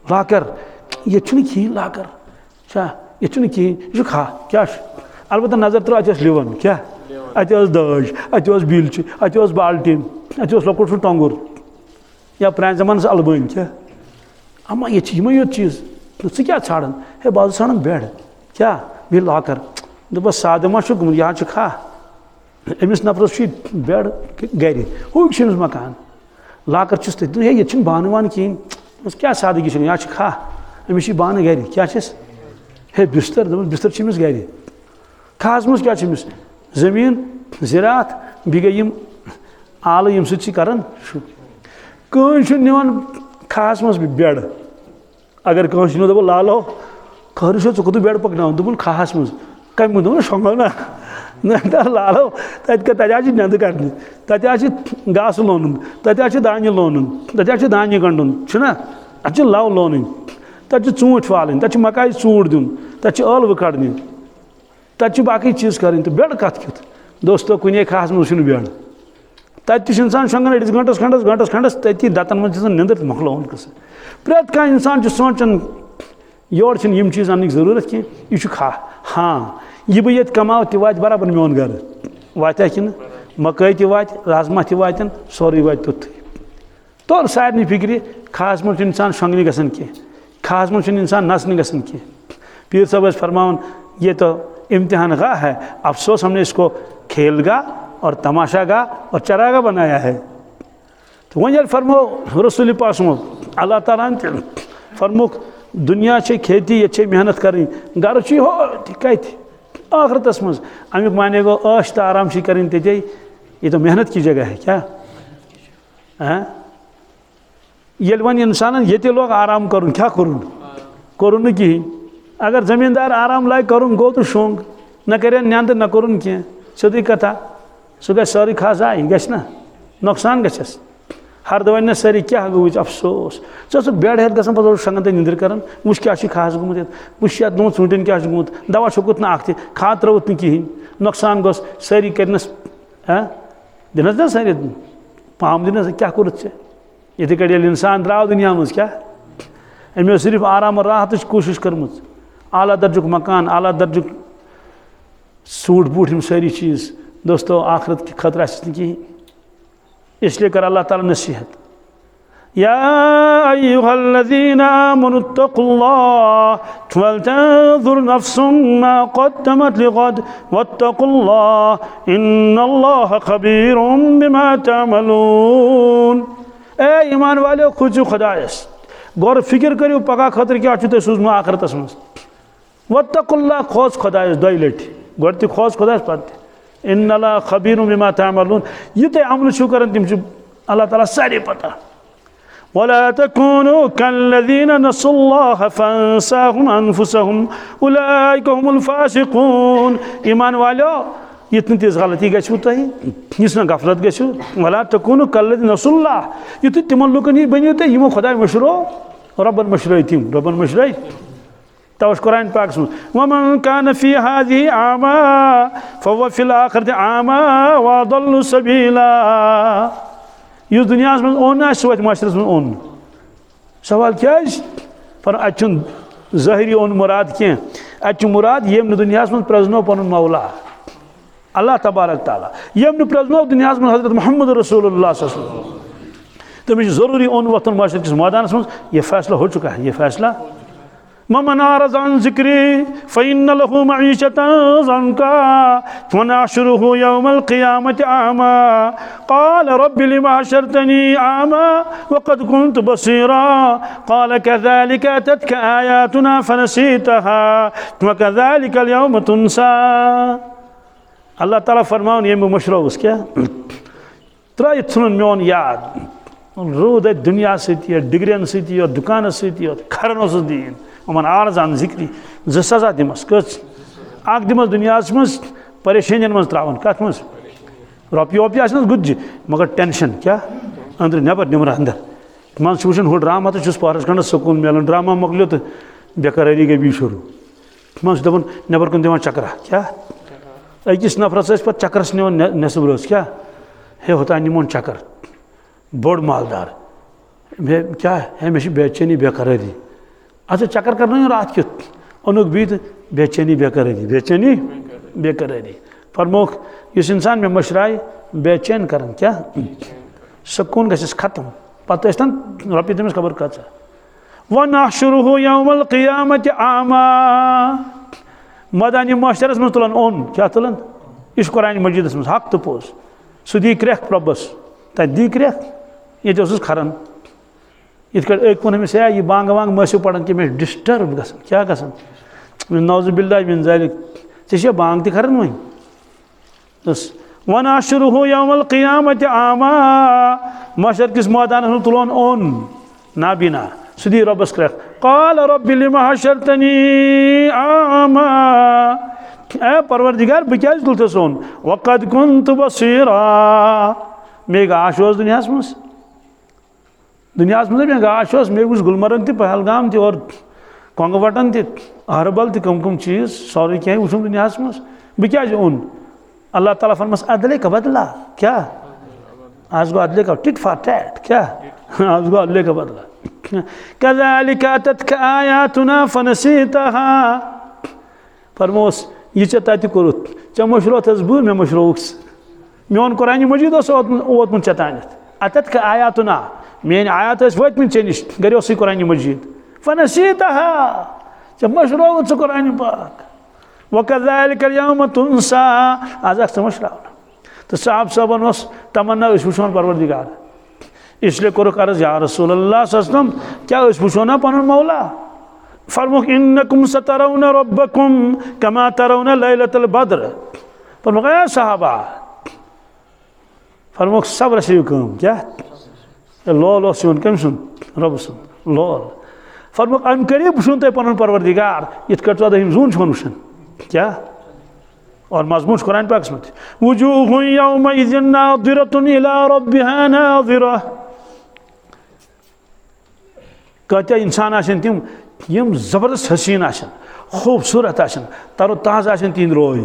लाकर ये कहें लाकर ये कहें यह खा क्या अलबत्ता नजर त्रो अत लिवन क्या अत दाज अत बिलच अत बाल्टीन अत लकुट सह टोंगुर या प्रान जमान अलबन क्या अम्मा ये योत चीज स क्या छाड़न हे बस षान बेड क्या बे लॉकर दोपस साद मा गुम यह खा अमिस नफरस बेड गर हुक मकान लॉकर चुस तथ हे ये बान वान कहें क्या सादगी यह खा अमिस बान गर क्या हे बिस्तर बिस्तर अमिस गर खास मज क्या जमीन ज़रात बी गई आल यम सर कह खास मज बेड अगर कह दप लालो खर ू कत बेड पकना दोपन खास मज कम दोप शोंगो ना लालो तथा नंद कर तथा घास लोन तथा दाने लोन तथा दाने गंडन अत लव लोन तथा ूट वालन तथा मकाई चूट दिन तथा ळव कड़न तथा बाकी चीज़ करें तो बेड कत क्युत दोस्तों कुने खास मज बेड तत इंसान शोंगन अड़िस घंटस खंडस तथी दतन मज निंदर मखलोन कस प्रेत कह इंसान सोचान योर यम चीज़ अन्न जरूरत कह यह खा हाँ यह बह ये कमाव तह वात बराबर मोन घर वात्या कि मकई तह वात राजमा तह वातन सोरे वात तुथ तोर सारे फिक्र खास मज इंसान शोंगन गसन कह खास मज इंसान नसने गसन कह पीर साहब फरमान ये तो इम्तिहान गाह है अफसोस हमने इसको खेलगाह और तमाशा गाह और चरागा बनाया है तो वह फरमो रसूल पासमो अल्लाह ताला फरमो दुनिया से खेती ये मेहनत करनी घर हो कत आखरतस मज अमुक माने गो ऐश तो आराम से करें ते ये तो मेहनत की जगह है क्या ये वन इंसान ये लोग आराम कर क्या कोरुन कहें अगर जमींदार आराम लायक करुन गो तो शोंग न करे नींद न करुन कह सीधी कथा सह ग सारी खास आई गना नुकसान गस हर वन सारी क्या गो अफसोस च बेड हेत ग पे शंगन तक निंदर कर वुच क्या खास गोमुत वुच ये दोन ूटन क्या गोमुत दवा छुकुत ना अख खाद त्रोत न कहें नुकसान गोस सारी करनस दिनस ना सारी पाम दिनस क्या कोरुत ये कट इंसान द्राव दुनिया मज क्या अमे सिर्फ आराम और राहत कोशिश कर्म आला दर्जुक मकान आला दर्जुक सूट बूट हम सारी चीज़ दोस्तों आखरत की खतरा कहीं इसलिए कर अल्लाह ताला नसीहत या अय्युहल्लज़ीना आमनुत्तक़ुल्लाह वलतंज़ुर नफ्सुम मा क़द्दमत लिग़द वत्तक़ुल्लाह इन्नल्लाह ख़बीरुम बिमा तअमलून। ए ईमान वाले खुद खुदायस गौर फिक्र करो पगह खतर क्या सूझम आखरतस मज वत्तक़ुल्लाह खोज खुदायस दो लटि गो खोज खुदायस पे इन्नल्लाह ख़बीरुम बिमा तअमलून यह तुम अमल छो कर तम अल्लाह ताला सारे पता वला तकूनू कल्लज़ीना नसुल्लाह फअंसाहुम अनफुसहुम उलाइका हुमुल फासिकून। ईमान वालो इतनी तीस गलती गु तुम इस गफलत गु वला तकूनू कल्लज़ीना नसुल्लाह यु तिमन लुकन ही बनो तुम यमो खुदा मशरो रब्बन मशरो तिम रब्बन मशरो तवश कुरान पाक वमन कान फी हाज़िही आमा फहुव फिल आखिरति आमा व अदल्लु सबीला। इस दुनिया में ओन वत माशरस में ओन सवाल क्या पर अत ज़ाहिरी ओन मुराद कह अत मुराद यम दुनिया में प्रजनो पन मौला अल्लाह तबारक ताला यम प्रजनो दुनिया में हज़रत मोहम्मद रसूलुल्लाह तमिस ज़रूरी ओन वतन माशर किस मैदान में यह फैसला हो चुका है। यह फैसला ममन अअरज़ अन ज़िक्री फ़इन्न लहू मईशतन ज़ंका वनहशुरुहु यौमल क़ियामति अमा क़ाल रब्बि लिमा हशरतनी अमा वक़द कुन्तु बसीरा क़ाल कज़ालिक अततक आयातुना फ़नसीतहा वकज़ालिक अल-यौम तुनसा। अल्लाह ताला फरमान ये मशरूस क्या त्रय थुन मोन याद रूद दुनिया सती डिग्रियन सती और दुकान सती खरन दीन उमन आर्ज अन जिक्री ज सजा दिमस कस अख दिमस दुनिया मज परेशान मज त्रावन कत मज रोपये वोपये गुज मगर टेंशन क्या अंदर नबर निमर अंदर मन वुचान हूँ ड्रामा तो पहरस खंड सुकून मिलान ड्रामा मोकलो तो बेकरारी गई भी शुरू मन दपान नबर कुन दिवान चक्रा क्या अकिस नफरस पे चक्रस निवान नेसब रोज क्या हे होता निमोन चक्कर बोड़ मालदार क्या है मे बेचैनी बेकरारी अच्छा चक्कर करना रात क्युत अनुक बीत बेचैनी बेकरारी बेचैनी बेकरारी फरमोख इस इंसान में मशराए बेचैन कर क्या सकून गस खत्म पत रपी तमिस खबर कच व नहशुरुहु यौमल क़ियामत आमा मदानी माशरस में तुलन ओन क्या तुलन इस कुरान मजीदस में हक तो पोज सह दी क्रेख प्रबस तत दी क्रेख ये खरन इत वन अमिस है यह बांग वांग मसु पड़न कि मैं डिस्टर्ब गसन क्या गसन नौजुबिल्लाह मिन ज़ालिक ऐसे बांग खरन वही वनाशुरुहु यौमल क़ियामत आमा मशर किस मैदान में तुलोन ओन नाबीना सदी रबस क्रेख क़ाल रब्बि लिमा हशरतनी आमा ए परवरदिगार बह क्या तुलतस ओन वक़द कुन्तु बसीरा मे गाश दुनिया मे गाश मे वुच गुलमर्ग तह पहलगाम तह और कोंगवटन तह अहरबल तह कम चीज़ सारे क्या वुचम दुनिया मज बह क्या ओन अल्लाह ताला फरमास अदले का बदला क्या आज गो अदले का टिट फॉर टैट क्या आज गो अदले का बदला कज़ालिका अततका आयातुना फनसीतहा फरमोस यह तत कोरुत चे मशरोथस बह मे मशरोस मोन कुरान मजीद वोतमुत चे तान अततका आयातुना मेन आयात वतम चे नश गर कुरान मजीद फनसीतहा चे मशरोत सह कुरान पाक वकज़ालिका यौम तुनसा आज मशरावन तो साहब साहबन तमन्ना वुचोन परवरदिगार इसलिए कोरुक अर्ज या रसूलल्लाह सल्लल्लाहु अलैहि वसल्लम क्या वुचो ना पनुन मौला फरमुक इन्नकुम सतरौन रब्बकुम कमा तरौन लैलतल बद्र फरमुक ए सहाबा फरमुक सब्र से कम क्या लोल कम सुन रब सुन लोल फरमुक अम करीब वुचन तुम पनुन परवरदिगार इत कट 14 जून छुन वुचन क्या और मजमून कुरान पाक में वुजूहु यौमइज़िन नाज़िरतुन इला रब्बिहा नाज़िरा कत्या इंसान आशन तिम यम जबरदस्त हसीन आशन खूबसूरत आशन तरो ताज़ आशन तिंद रोय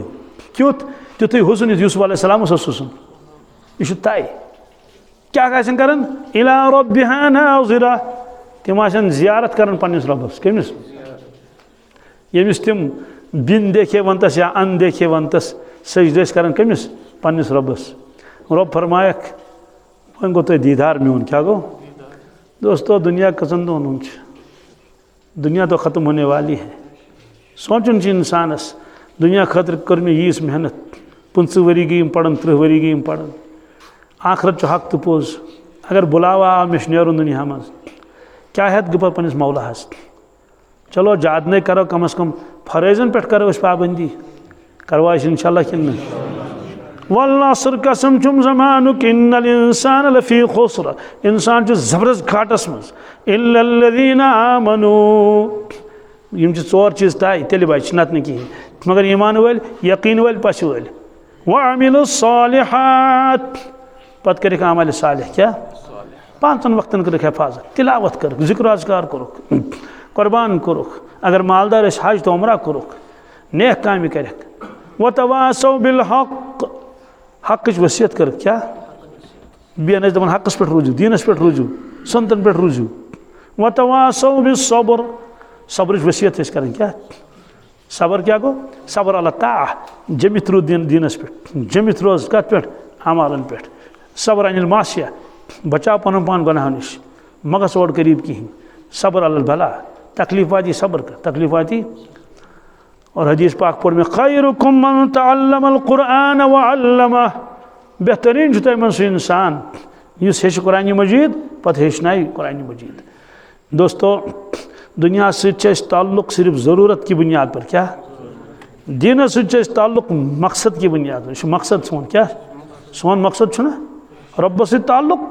क्युत तुथु हुसन यूसुफ अलैहिस्सलाम हुसन यह तय क्या आशन करन इला रब्बिहा नाज़िरा तिम आशन जियारत करन पन्निस रब्बस कमिस यमिस तिम बिन देखे वंतस या अन देखे वंतस सजदे कर कमिस पन्निस रब्बस रब फरमायक वन गो तुम दीदार मोन क्या गो दोस्तों दुनिया कसन दोनों दुनिया तो ख़त्म होने वाली है सोचन इंसानस दुनिया खतर कर मे यीस मेहनत 50 वरी गई पढ़न 30 वरी गई पढ़न आखरत हक तो पोज अगर बुलावा आ मे नेरुन दुनिया मज क्या हेत गप पन्निस मौलाहस चलो ज्यादा नहीं करो कम से कम फरज़न पे करो पाबंदी करवा इंशाल्लाह कि वल्लासर कसम चुम ज़मानुक इन्नल इंसान लफ़ी खुस्र इंसान जबरदस्त घाटस मज इल्लल्लज़ीना आमनू यम चोर चीज़ तय तेल बच नत न कहीं मगर ईमान वल यकीन वल पश वल व अमिलुस सालिहात पत कर अमल सालिह क्या 5 वक्तन कर हिफाजत तिलावत कर जिक्र अज़कार करुक कुर्बान करुक अगर मालदार हज तो उमरा करुक नेक काम कर वतवासौ बिल हक हक वसीयत कर क्या बेन दपान हकस पे रूजू दीनस पे रूजू संतन पे रूजू वतवासौ बिस सब्र सब्र वसीयत कर क्या सब्र क्या गो सब्र अल ताह जमित रू दीनस पे जमित रोज कत पे अमालन पे सब्र अनिल मासिया बचाव पन पान गुनाह नश मगस ओड करीब कहीं सब्र अल भला तकलीफ वाती सब्र कर तकलीफ वाती और हदीस पाक पढ़ में खैरुकुम मन तअल्लमल कुरान व अल्लमह बेहतरीन तुम सह इंसान इस हेच कुरान मजीद पत हेचनाई कुरान मजीद दोस्तों दुनिया से ताल्लुक सिर्फ ज़रूरत की बुनियाद पर क्या दीन से ताल्लुक मकसद की बुनियाद पर मकसद सोन क्या सोन मकसद छुना रब से ताल्लुक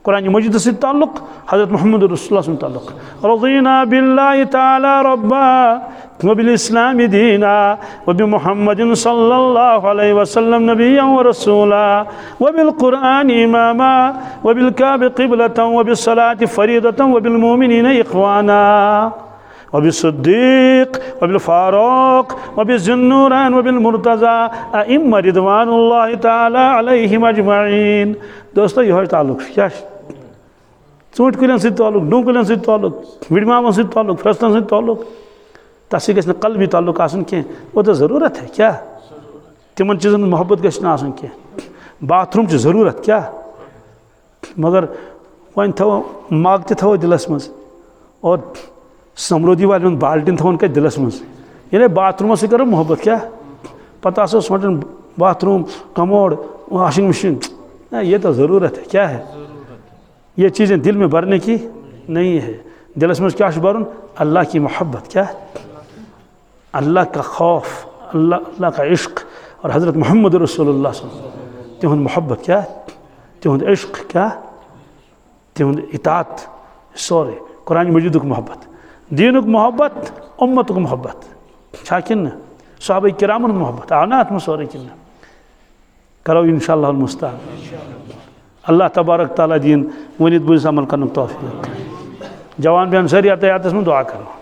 कुरान मजीद से ताल्लुक हज़रत मोहम्मद रसूलुल्लाह से ताल्लुक रज़ीना बिल्लाहि ताला रब्बा व बिल इस्लाम दीना व बि मुहम्मदिन सल्लल्लाहु अलैहि वसल्लम नबिय्यन व रसूला व बिल कुरान इमामा व बिल काबा क़िबलतन व बिस सलाति फरीदतन व बिल मुमिनीना इख़वाना व बिस सिद्दीक़ व बिल फारूक़ व बिस ज़ुन्नूरैन व बिल मुर्तज़ा अइम्मा रिदवानुल्लाहि ताला अलैहिम अजमईन दोस्तों यह ताल्लुक क्या ूट कुलन सत ताल्लुक डूं कुलन सत ताल्लुक विड़मावन सत ताल्लुक फ्रस्तन सत ताल्लुक तस गल कल्बी ताल्लुक आसन कह वो तो ज़रूरत है क्या तिमन चीज़न मोहब्बत गछ ना आसन के बाथरूम की ज़रूरत क्या मगर वन थो मग थो दिलस मज और समृद्धि वाले बाल्टिन थवन क्या दिलस मज ये बाथरूम से करो मोहब्बत क्या पता सोचन बाथरूम कमोड वॉशिंग मशीन ये तो ज़रूरत है क्या है ये चीज़ें दिल में भरने की नहीं है दिलस में क्या भरुन अल्लाह की मोहब्बत क्या अल्लाह का खौफ अल्लाह का इश्क और हज़रत मोहम्मद रसूलुल्लाह तिहुंद मोहब्बत क्या तिहुंद इश्क क्या तिहुंद इताअत सोरे कुरान मजीदुक मोहब्बत दीनुक मोहब्बत उम्मतुक मोहब्बत छा किन सहाबा किरामन मोहब्बत आना अत सोरे किन करो इंशाअल्लाह मुस्तान अल्लाह तबारक ताला दीन वनित बुझ अमल करने तौफीक जवान बहन सारी यातायात में दुआ करो।